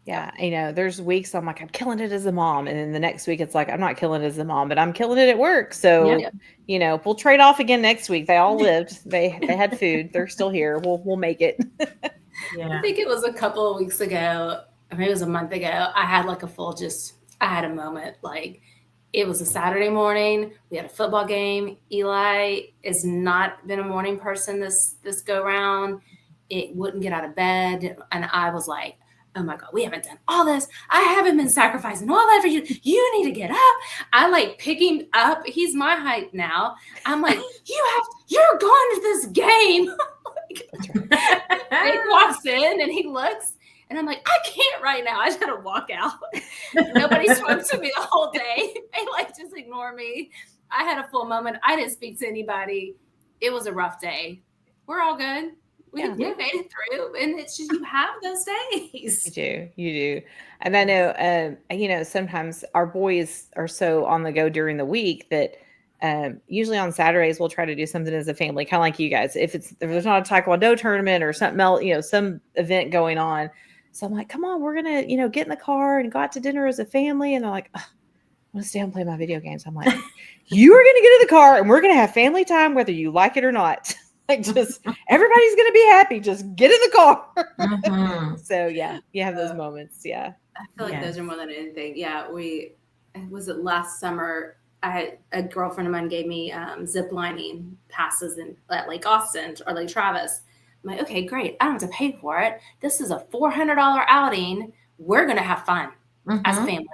Yeah. There's weeks I'm like, I'm killing it as a mom. And then the next week it's like, I'm not killing it as a mom, but I'm killing it at work. So, we'll trade off again next week. They all lived. They had food. They're still here. We'll make it. I think it was a couple of weeks ago. Maybe it was a month ago. I had like I had a moment. Like, it was a Saturday morning. We had a football game. Eli has not been a morning person this go round. It wouldn't get out of bed. And I was like, oh my God, we haven't done all this. I haven't been sacrificing all that for you. You need to get up. I like pick him up. He's my height now. I'm like, you're going to this game. He walks in and he looks, and I'm like, I can't right now. I just gotta walk out. Nobody spoke to me the whole day. They just ignore me. I had a full moment. I didn't speak to anybody. It was a rough day. We're all good. We made it through, and it's just, you have those days. You do. And I know, sometimes our boys are so on the go during the week that usually on Saturdays we'll try to do something as a family, kind of like you guys. If there's not a Taekwondo tournament or something else, some event going on. So I'm like, come on, we're gonna, get in the car and go out to dinner as a family. And they're like, I'm gonna stay home and play my video games. I'm like, you are gonna get in the car and we're gonna have family time, whether you like it or not. Like, just everybody's gonna be happy. Just get in the car. Mm-hmm. So yeah, you have those moments. Yeah, I feel like those are more than anything. Yeah, was it last summer? A girlfriend of mine gave me zip lining passes at Lake Austin or Lake Travis. I'm like, okay, great. I don't have to pay for it. This is a $400 outing. We're gonna have fun as a family.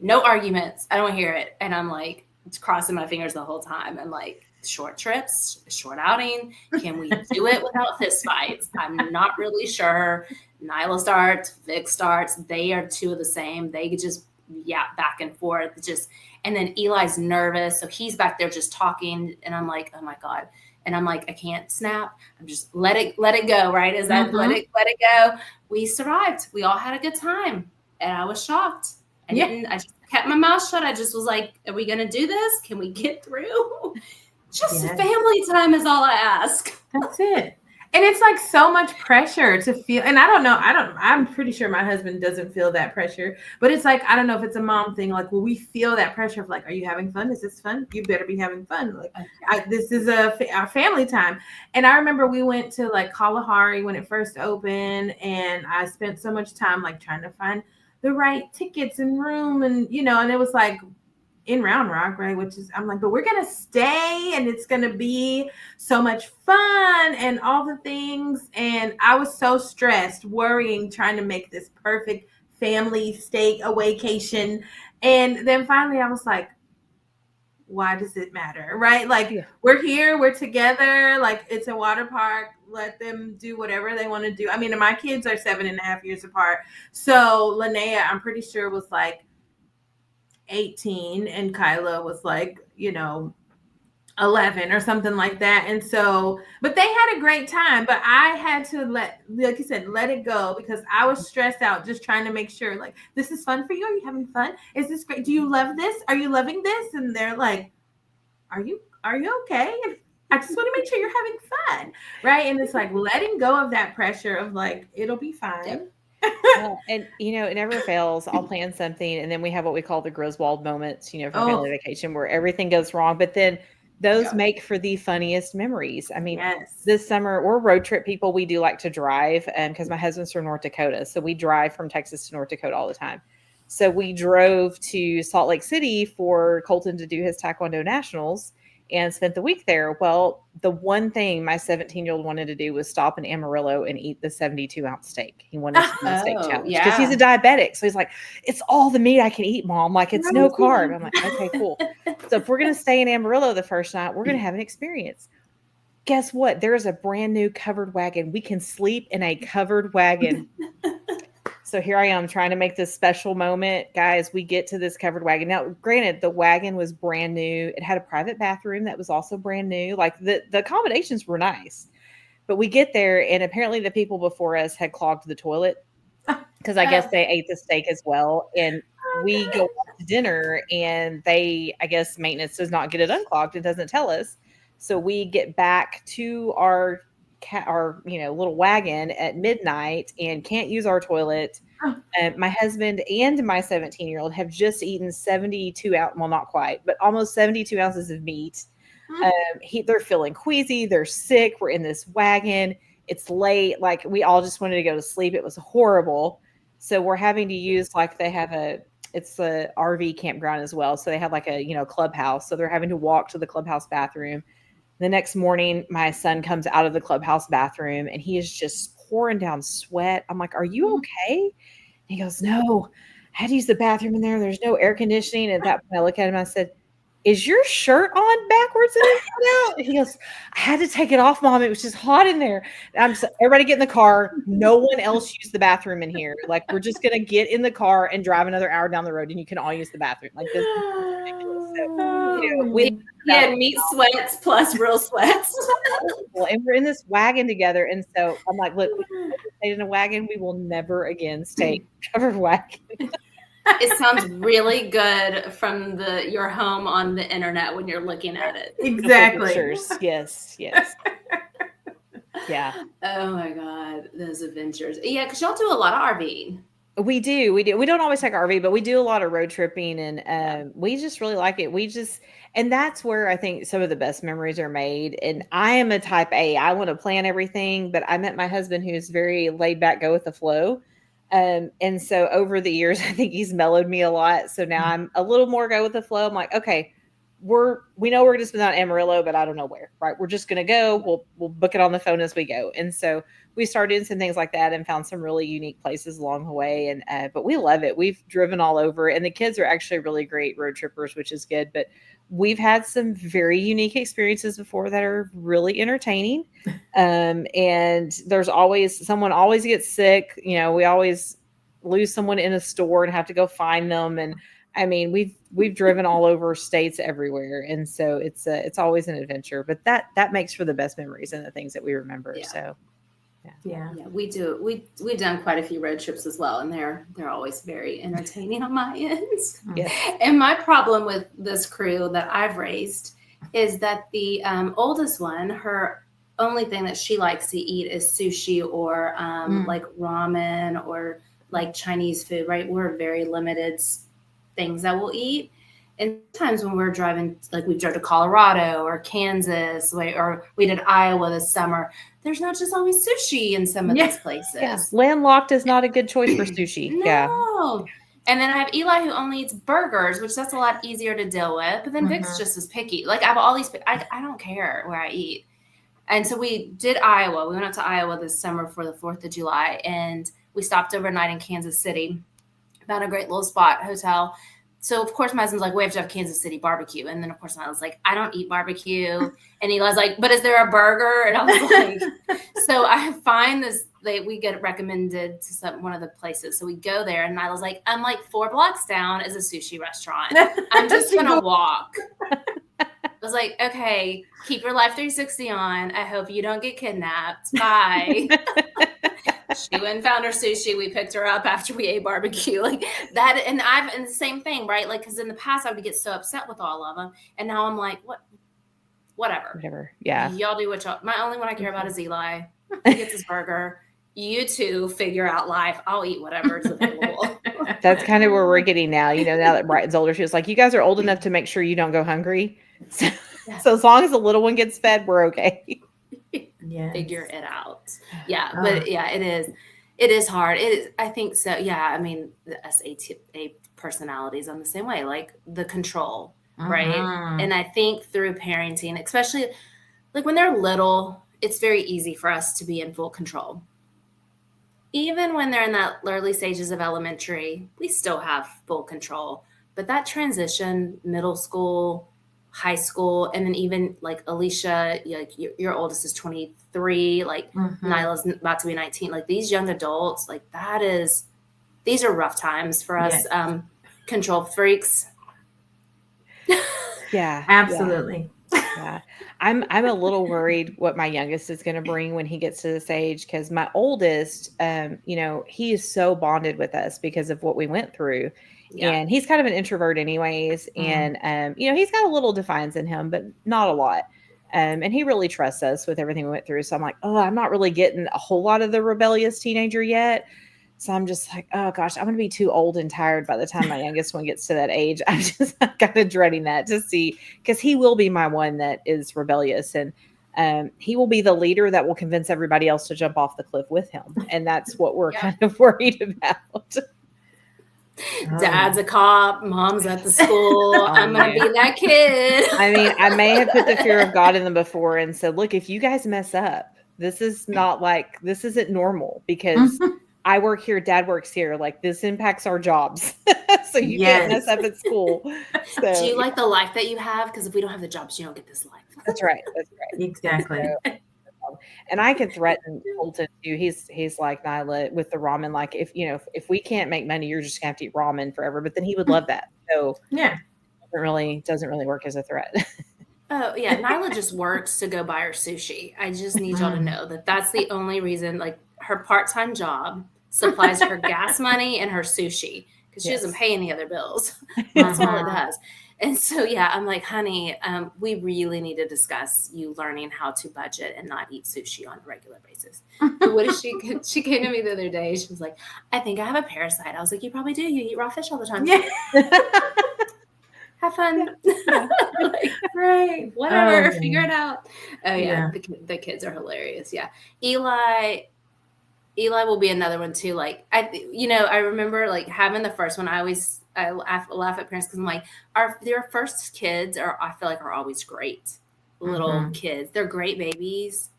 No arguments. I don't hear it. And I'm like, it's crossing my fingers the whole time. I'm like, short trips, short outing. Can we do it without fist fights? I'm not really sure. Nyla starts, Vic starts. They are two of the same. They just back and forth. And then Eli's nervous, so he's back there just talking, and I'm like, oh my God. And I'm like, I can't snap. I'm just let it go, right? Is that let it go? We survived. We all had a good time, and I was shocked. I just kept my mouth shut. I just was like, are we gonna do this? Can we get through? Just family time is all I ask. That's it. And it's like so much pressure to feel. And I'm pretty sure my husband doesn't feel that pressure, but it's like, I don't know if it's a mom thing. Like, will we feel that pressure of like, are you having fun? Is this fun? You better be having fun. Like, this is our family time. And I remember we went to like Kalahari when it first opened, and I spent so much time like trying to find the right tickets and room, and and it was like in Round Rock, right? Which is, I'm like, but we're going to stay and it's going to be so much fun and all the things. And I was so stressed, worrying, trying to make this perfect family stay a vacation. And then finally I was like, why does it matter? Right? Like, we're here, we're together. Like, it's a water park. Let them do whatever they want to do. I mean, my kids are 7.5 years apart. So Linnea, I'm pretty sure, was like 18, and Kyla was like, 11 or something like that. And so, but they had a great time, but I had to like you said, let it go, because I was stressed out just trying to make sure, like, this is fun for you. Are you having fun? Is this great? Do you love this? Are you loving this? And they're like, are you okay? And I just want to make sure you're having fun. Right. And it's like letting go of that pressure of like, it'll be fine. Yep. And it never fails. I'll plan something, and then we have what we call the Griswold moments, for family vacation, where everything goes wrong, but then those make for the funniest memories. I mean, this summer we're road trip people. We do like to drive, because my husband's from North Dakota, so we drive from Texas to North Dakota all the time. So we drove to Salt Lake City for Colton to do his Taekwondo nationals and spent the week there. Well, the one thing my 17-year-old wanted to do was stop in Amarillo and eat the 72-ounce steak. He wanted to do the steak challenge because he's a diabetic. So he's like, it's all the meat I can eat, Mom. Like, it's no carb. I'm like, okay, cool. So if we're going to stay in Amarillo the first night, we're going to have an experience. Guess what? There is a brand new covered wagon. We can sleep in a covered wagon. So here I am trying to make this special moment. Guys, we get to this covered wagon. Now, granted, the wagon was brand new. It had a private bathroom that was also brand new. Like, the accommodations were nice. But we get there, and apparently the people before us had clogged the toilet, because I guess they ate the steak as well. And we go out to dinner, and I guess maintenance does not get it unclogged. It doesn't tell us. So we get back to our little wagon at midnight and can't use our toilet. My husband and my 17-year-old have just eaten 72 ounces, well, not quite, but almost 72 ounces of meat. They're feeling queasy. They're sick. We're in this wagon. It's late. Like, we all just wanted to go to sleep. It was horrible. So we're having to use, like, it's a RV campground as well. So they have like a, clubhouse. So they're having to walk to the clubhouse bathroom. The next morning, my son comes out of the clubhouse bathroom and he is just pouring down sweat. I'm like, are you okay? And he goes, no, I had to use the bathroom in there. There's no air conditioning. And at that point, I look at him and I said, is your shirt on backwards and inside out? And he goes, I had to take it off, Mom. It was just hot in there. Everybody get in the car. No one else use the bathroom in here. Like, we're just going to get in the car and drive another hour down the road and you can all use the bathroom. Like, this is ridiculous. We had meat sweats plus real sweats. and we're in this wagon together. And so I'm like, look, we stayed in a wagon. We will never again stay covered wagon. It sounds really good from your home on the internet when you're looking at it. Exactly. Pictures. Yes. Yeah. Oh my God, those adventures. Yeah, because y'all do a lot of RVing. We do. We don't always take RV, but we do a lot of road tripping, and we just really like it. And that's where I think some of the best memories are made. And I am a type A. I want to plan everything, but I met my husband who's very laid back, go with the flow. And so over the years, I think he's mellowed me a lot. So now I'm a little more go with the flow. I'm like, okay, we know we're going to spend out in Amarillo, but I don't know where, right? We're just going to go. We'll book it on the phone as we go. And so we started doing some things like that and found some really unique places along the way. And, but we love it. We've driven all over, and the kids are actually really great road trippers, which is good. But we've had some very unique experiences before that are really entertaining. And there's someone always gets sick. We always lose someone in a store and have to go find them. And I mean, we've driven all over states everywhere. And so it's always an adventure, but that makes for the best memories and the things that we remember. Yeah. So yeah, we do. We've done quite a few road trips as well, and they're always very entertaining on my end. Yes. And my problem with this crew that I've raised is that the oldest one, her only thing that she likes to eat is sushi or like ramen or like Chinese food, right? We're very limited things that we'll eat. And sometimes when we're driving, like we drove to Colorado or Kansas, or we did Iowa this summer, there's not just always sushi in some of these places. Yeah. Landlocked is not a good choice for sushi. No. Yeah. And then I have Eli who only eats burgers, which that's a lot easier to deal with. But then Vic's just as picky. Like I have all these, I don't care where I eat. And so we did Iowa. We went out to Iowa this summer for the 4th of July. And we stopped overnight in Kansas City. Found a great little spot, hotel. So, of course, my husband's like, we have to have Kansas City barbecue. And then, of course, I was like, I don't eat barbecue. And Eli's like, but is there a burger? And I was like, so I find this, we get recommended to one of the places. So we go there, and I was like, I'm like 4 blocks down is a sushi restaurant. I'm just going to walk. I was like, okay, keep your Life 360 on. I hope you don't get kidnapped. Bye. She went and found her sushi. We picked her up after we ate barbecue, like that. And the same thing, right? Like, because in the past I would get so upset with all of them, and now I'm like, whatever. Yeah. Y'all do what y'all. My only one I care about is Eli. He gets his burger. You two figure out life. I'll eat whatever is available. That's kind of where we're getting now. Now that Brighton's older, she was like, you guys are old enough to make sure you don't go hungry. So as long as the little one gets fed, we're okay. Yeah, figure it out. Yeah, but yeah, it is hard. It is, I think so. Yeah, I mean, the SAT personalities on the same way, like the control, right? And I think through parenting, especially like when they're little, it's very easy for us to be in full control. Even when they're in that early stages of elementary, we still have full control. But that transition, middle school, high school, and then even like Alicia, like your oldest is 23, like Nyla's about to be 19, like these young adults, like these are rough times for us. Control freaks. Yeah, absolutely. Yeah. I'm a little worried what my youngest is going to bring when he gets to this age, because my oldest, he is so bonded with us because of what we went through. Yeah. And he's kind of an introvert anyways. And, he's got a little defiance in him, but not a lot. And he really trusts us with everything we went through. So I'm like, I'm not really getting a whole lot of the rebellious teenager yet. So I'm just like, oh gosh, I'm going to be too old and tired by the time my youngest one gets to that age. I'm just kind of dreading that to see, because he will be my one that is rebellious, and he will be the leader that will convince everybody else to jump off the cliff with him. And that's what we're kind of worried about. Dad's a cop, mom's at the school. I'm going to be that kid. I mean, I may have put the fear of God in them before and said, look, if you guys mess up, this isn't normal, because I work here, Dad works here. Like, this impacts our jobs. So you can't mess up at school. So, do you like the life that you have? Because if we don't have the jobs, you don't get this life. That's right. Exactly. And I can threaten Colton too. He's like Nyla with the ramen. Like, if we can't make money, you're just gonna have to eat ramen forever. But then he would love that. So yeah, doesn't really work as a threat. Oh yeah, Nyla just works to go buy her sushi. I just need y'all to know that that's the only reason. Like, her part-time job supplies her gas money and her sushi because she doesn't pay any other bills. That's all it does. And so yeah, I'm like, honey, we really need to discuss you learning how to budget and not eat sushi on a regular basis. But what is she came to me the other day. She was like, I think I have a parasite. I was like, you probably do. You eat raw fish all the time. Yeah. Have fun. Like, right. Whatever. Figure it out. Oh yeah. The kids are hilarious. Yeah. Eli will be another one too. Like, I remember like having the first one. I laugh at parents because I'm like, their first kids I feel like are always great little kids. They're great babies.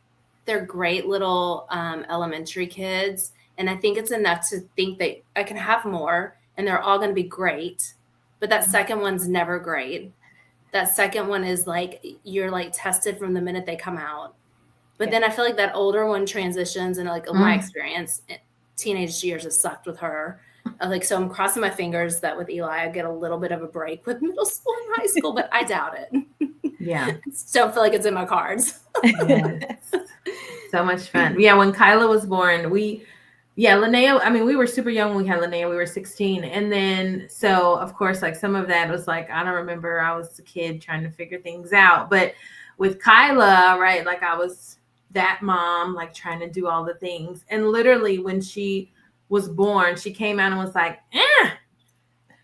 They're great little elementary kids. And I think it's enough to think that I can have more and they're all going to be great. But that second one's never great. That second one is like, you're like tested from the minute they come out. But then I feel like that older one transitions, and like in my experience, teenage years have sucked with her. So I'm crossing my fingers that with Eli, I get a little bit of a break with middle school and high school, but I doubt it. Yeah. Don't feel like it's in my cards. Yes. So much fun. Yeah. When Kyla was born, Linnea, I mean, we were super young when we had Linnea. We were 16. And then, so of course, like some of that was like, I don't remember. I was a kid trying to figure things out. But with Kyla, right, like I was that mom, like trying to do all the things. And literally when she was born, she came out and was like, eh.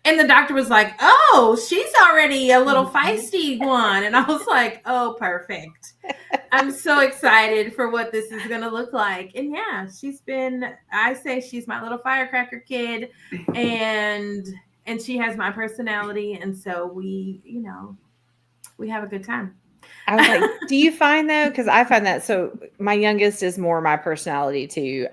And the doctor was like, oh, she's already a little feisty one. And I was like, oh, perfect. I'm so excited for what this is going to look like. And yeah, I say she's my little firecracker kid, and she has my personality. And so we have a good time. I was like, do you find though? Because I find that, so my youngest is more my personality too.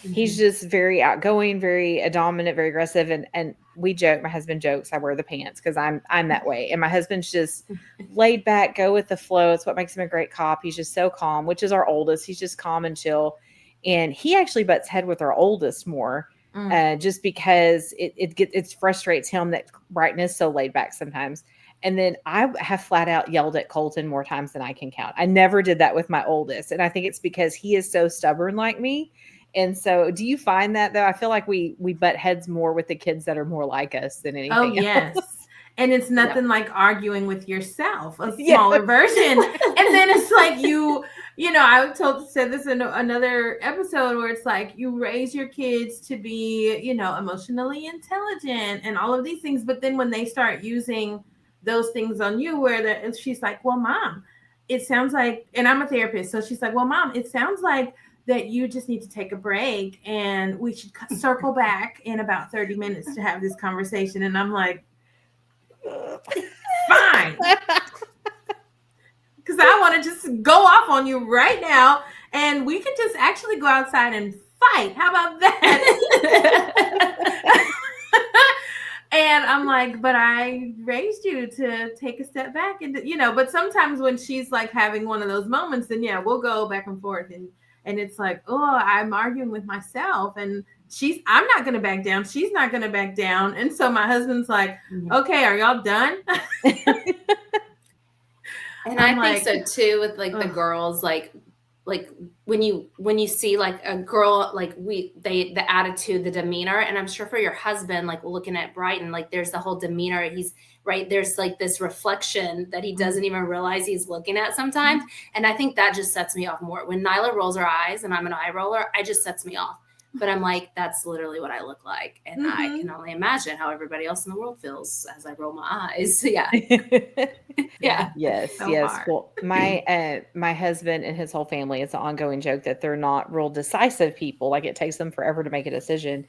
He's just very outgoing, very dominant, very aggressive. And we joke, my husband jokes, I wear the pants because I'm that way. And my husband's just laid back, go with the flow. It's what makes him a great cop. He's just so calm, which is our oldest. He's just calm and chill. And he actually butts head with our oldest more, just because it frustrates him that Brighton is so laid back sometimes. And then I have flat out yelled at Colton more times than I can count. I never did that with my oldest. And I think it's because he is so stubborn like me. And so do you find that though? I feel like we butt heads more with the kids that are more like us than anything else. Yes. And it's nothing like arguing with yourself, a smaller version. And then it's like I said this in another episode where it's like you raise your kids to be, emotionally intelligent and all of these things. But then when they start using those things on you, where she's like, well, Mom, it sounds like, and I'm a therapist. So she's like, well, Mom, it sounds like that you just need to take a break and we should circle back in about 30 minutes to have this conversation. And I'm like, fine. Because I want to just go off on you right now and we could just actually go outside and fight. How about that? And I'm like, but I raised you to take a step back and, but sometimes when she's like having one of those moments, then we'll go back and forth and it's like, oh, I'm arguing with myself and I'm not going to back down. She's not going to back down. And so my husband's like, okay, are y'all done? And I think so too with like the girls, like when you see like a girl, like the attitude, the demeanor, and I'm sure for your husband, like looking at Brighton, like there's the whole demeanor. He's right. There's like this reflection that he doesn't even realize he's looking at sometimes. And I think that just sets me off more. When Nyla rolls her eyes and I'm an eye roller, it just sets me off. But I'm like, that's literally what I look like. And I can only imagine how everybody else in the world feels as I roll my eyes. Yeah. Yeah. Yes. So yes. hard. Well, my husband and his whole family, it's an ongoing joke that they're not real decisive people. Like it takes them forever to make a decision.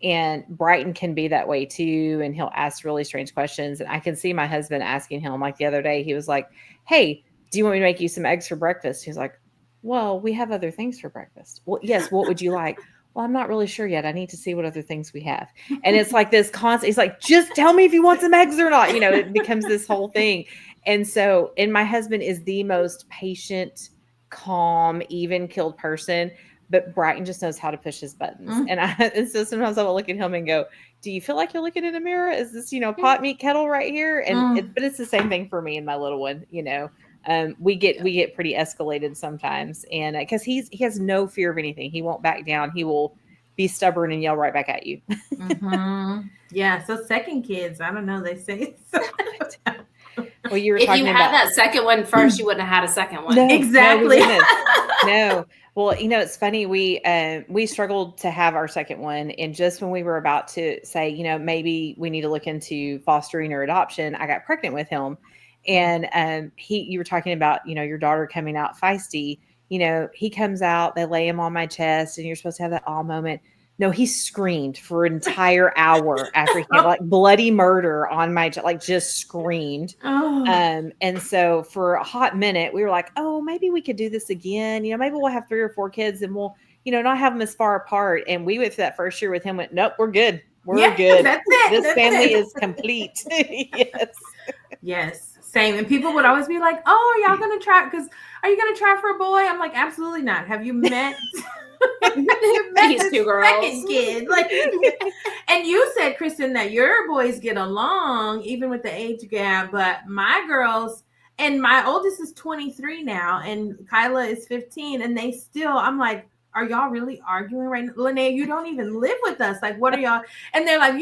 And Brighton can be that way too. And he'll ask really strange questions. And I can see my husband asking him, like the other day, he was like, hey, do you want me to make you some eggs for breakfast? He's like, well, we have other things for breakfast. Well, yes. What would you like? Well, I'm not really sure yet. I need to see what other things we have. And it's like this constant, he's like, just tell me if you want some eggs or not. It becomes this whole thing. And my husband is the most patient, calm, even-keeled person, but Brighton just knows how to push his buttons. And so sometimes I will look at him and go, do you feel like you're looking in a mirror? Is this, pot meat kettle right here? And but it's the same thing for me and my little one, we get pretty escalated sometimes. And because he has no fear of anything. He won't back down. He will be stubborn and yell right back at you. Yeah. So second kids, I don't know. They say so. Well, you were if talking you about had that second one first, you wouldn't have had a second one. No, exactly. No. Well, it's funny. We struggled to have our second one. And just when we were about to say, maybe we need to look into fostering or adoption, I got pregnant with him. And you were talking about, your daughter coming out feisty. He comes out, they lay him on my chest, and you're supposed to have that awe moment. No, he screamed for an entire hour after he came, like bloody murder on my, like just screamed. And so for a hot minute, we were like, oh, maybe we could do this again. Maybe we'll have 3 or 4 kids and we'll, not have them as far apart. And we went through that first year with him, went, nope, we're good. We're good. That's it. This family is complete. Yes. Yes. Same. And people would always be like, oh, are y'all going to try? Because are you going to try for a boy? I'm like, absolutely not. Have you met? These 2 girls. Second kid. And you said, Kristin, that your boys get along even with the age gap, but my girls, and my oldest is 23 now, and Kyla is 15, and they still, I'm like, are y'all really arguing right now? Linnea, you don't even live with us. Like, what are y'all? And they're like,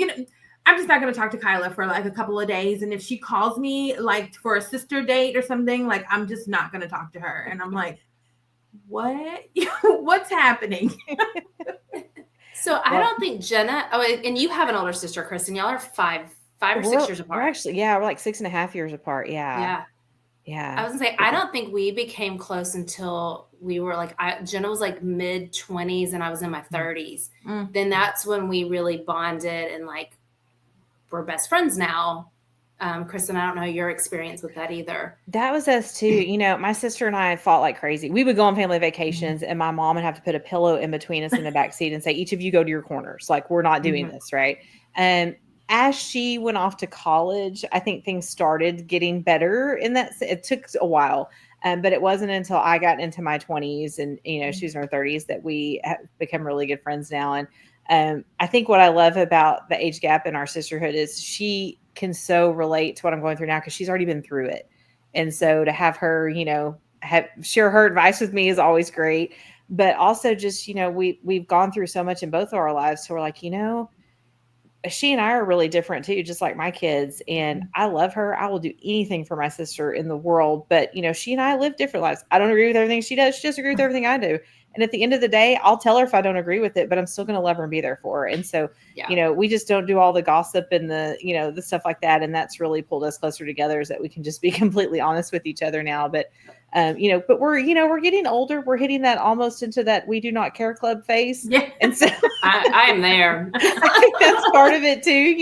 I'm just not going to talk to Kyla for like a couple of days. And if she calls me like for a sister date or something, like, I'm just not going to talk to her. And I'm like, what? What's happening? So I don't think Jenna, and you have an older sister, Kristin. Y'all are 5 or 6 years apart. We're actually, we're like 6.5 years apart. Yeah. I was gonna say, I don't think we became close until we were like, Jenna was like mid 20s and I was in my 30s. Then that's when we really bonded and like, we're best friends now. Kristin, I don't know your experience with that either. That was us too. My sister and I fought like crazy. We would go on family vacations and my mom would have to put a pillow in between us in the back seat and say, each of you go to your corners. Like, we're not doing this. Right. And as she went off to college, I think things started getting better in that. It took a while. But it wasn't until I got into my 20s and, she was in her 30s that we have become really good friends now. And I think what I love about the age gap in our sisterhood is she can so relate to what I'm going through now because she's already been through it. And so to have her, share her advice with me is always great. But also just, we've gone through so much in both of our lives. So we're like, she and I are really different too, just like my kids. And I love her. I will do anything for my sister in the world. But, she and I live different lives. I don't agree with everything she does. She doesn't agree with everything I do. And at the end of the day, I'll tell her if I don't agree with it, but I'm still going to love her and be there for her. And so, we just don't do all the gossip and the, the stuff like that. And that's really pulled us closer together, is that we can just be completely honest with each other now. But, but we're getting older. We're hitting that almost into that we do not care club phase. Yeah. And so I am there. I think that's part of it too,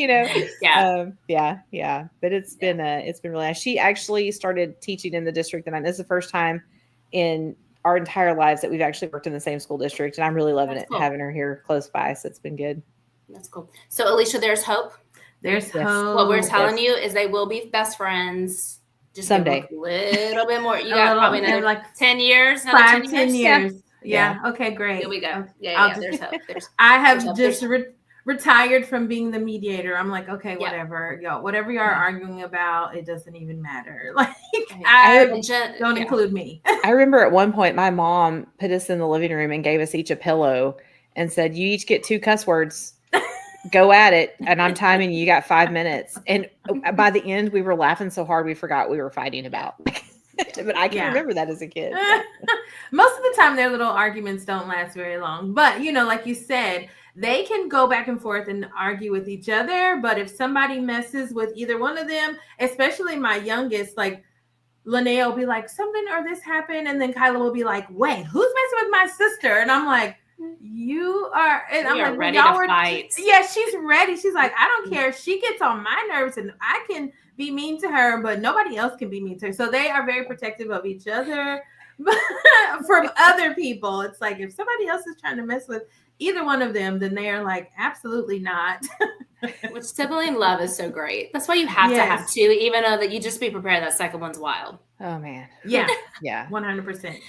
Yeah. But it's been really nice. She actually started teaching in the district, and this is the first time in our entire lives that we've actually worked in the same school district, and I'm really loving it, having her here close by. So it's been good. That's cool. So Alicia, there's hope. There's hope. What we're telling you is they will be best friends. Just someday. A little bit more. You got probably another like 10 years. 10 years. Yeah. Okay, great. Here we go. Yeah. There's hope. I have just retired from being the mediator. I'm like, okay, whatever. Whatever you are arguing about, it doesn't even matter. Like, don't include me. I remember at one point, my mom put us in the living room and gave us each a pillow and said, you each get 2 cuss words. Go at it. And I'm timing you. Got 5 minutes. And by the end, we were laughing so hard we forgot we were fighting about. But I can remember that as a kid. Most of the time, their little arguments don't last very long. But, like you said, they can go back and forth and argue with each other. But if somebody messes with either one of them, especially my youngest, like Linnea will be like, something or this happened. And then Kyla will be like, wait, who's messing with my sister? And I'm like, you are. And I'm like, ready to fight. Yeah, she's ready. She's like, I don't care. She gets on my nerves and I can be mean to her, but nobody else can be mean to her. So they are very protective of each other from other people. It's like, if somebody else is trying to mess with either one of them, then they are like, absolutely not. Which sibling love is so great. That's why you have to have 2, even though that you just be prepared that second one's wild. Oh man. Yeah. 100%.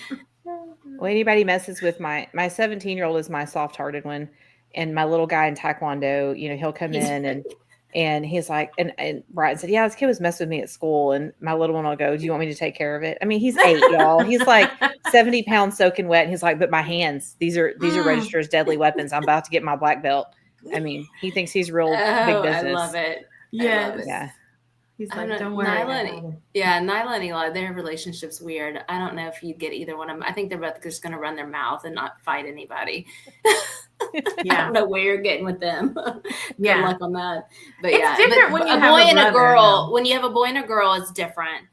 Well, anybody messes with my 17-year-old is my soft-hearted one. and my little guy in Taekwondo, he'll come in and he's like, and Brian said, yeah, this kid was messing with me at school. And my little one will go, do you want me to take care of it? I mean, he's 8, y'all. He's like 70 pounds soaking wet. And he's like, but my hands, these are registered as deadly weapons. I'm about to get my black belt. I mean, he thinks he's real big business. I love it. Yes. Yeah. He's like, don't worry. Nyla and Eli, their relationship's weird. I don't know if you'd get either one of them. I think they're both just going to run their mouth and not fight anybody. I don't know where you're getting with them. Good luck on that. But it's different when you have boy a and a girl. though. When you have a boy and a girl, it's different.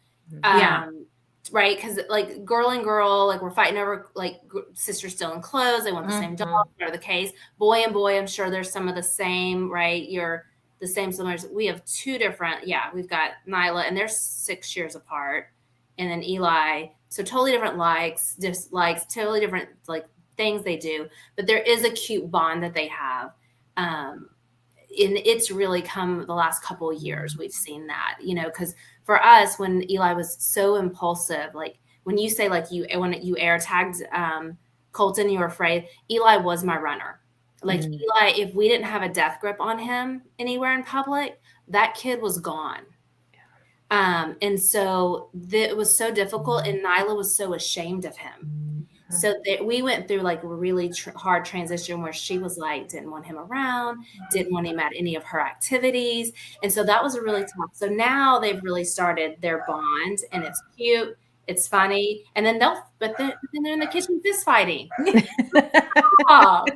Right? Because like girl and girl, like we're fighting over like sisters stealing clothes. They want the same dog, whatever the case. Boy and boy, I'm sure there's some of the same, right? You're the same similars. We have 2 different, we've got Nyla and they're 6 years apart. And then Eli, so totally different likes, dislikes, totally different like things they do. But there is a cute bond that they have. And it's really come the last couple of years. We've seen that, because for us, when Eli was so impulsive, like when you say like when you air tagged Colton, you were afraid, Eli was my runner. Like Eli, if we didn't have a death grip on him anywhere in public, that kid was gone. And so it was so difficult, and Nyla was so ashamed of him. So we went through like a really hard transition where she was like, didn't want him around, didn't want him at any of her activities. And so that was a really tough. So now they've really started their bond, and it's cute. It's funny. And then then they're in the kitchen fist fighting.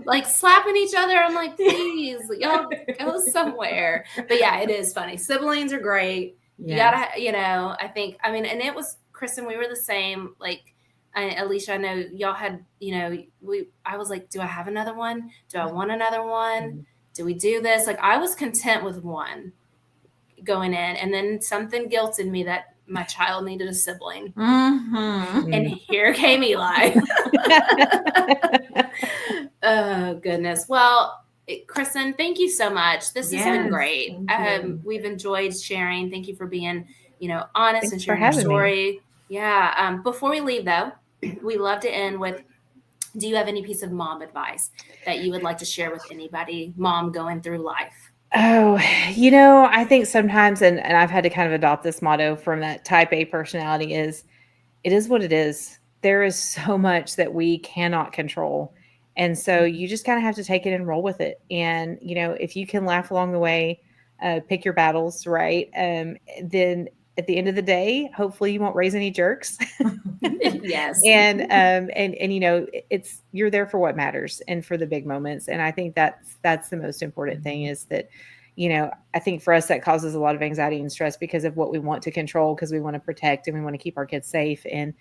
Like slapping each other. I'm like, please, y'all go somewhere. But yeah, it is funny. Siblings are great. You gotta, I think, and it was, Kristin, we were the same. Like, Alicia, I know y'all had, I was like, do I have another one? Do I want another one? Do we do this? Like, I was content with one going in, and then something guilted me that my child needed a sibling. And here came Eli. Oh, goodness. Well, Kristin, thank you so much. This has been great. We've enjoyed sharing. Thank you for being, honest. Thanks and sharing your story. Yeah. Before we leave, though, we love to end with, do you have any piece of mom advice that you would like to share with anybody, mom going through life? Oh, I think sometimes, and I've had to kind of adopt this motto from that type A personality, is it is what it is. There is so much that we cannot control. And so you just kind of have to take it and roll with it. And, if you can laugh along the way, pick your battles, right? Then at the end of the day, hopefully you won't raise any jerks. Yes. And you're there for what matters and for the big moments. And I think that's the most important thing, is that, I think for us that causes a lot of anxiety and stress because of what we want to control, because we want to protect and we want to keep our kids safe. And,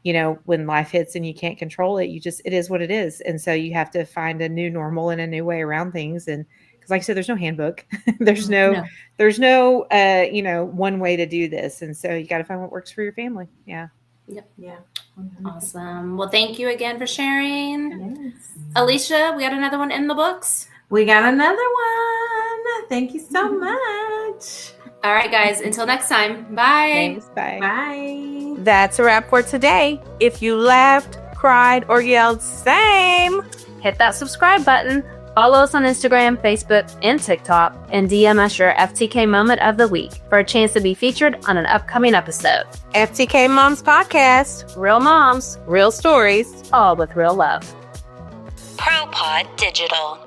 when life hits and you can't control it, it is what it is. And so you have to find a new normal and a new way around things. And because like I said, there's no handbook, there's no one way to do this. And so you got to find what works for your family. Yeah. Yep. Yeah. Awesome. Well, thank you again for sharing. Yes. Alicia, we got another one in the books. We got another one. Thank you so much. All right, guys. Until next time. Bye. Thanks. Bye. Bye. That's a wrap for today. If you laughed, cried, or yelled same, hit that subscribe button. Follow us on Instagram, Facebook, and TikTok, and DM us your FTK moment of the week for a chance to be featured on an upcoming episode. FTK Moms Podcast. Real moms, Real stories. all with real love. ProPod Digital.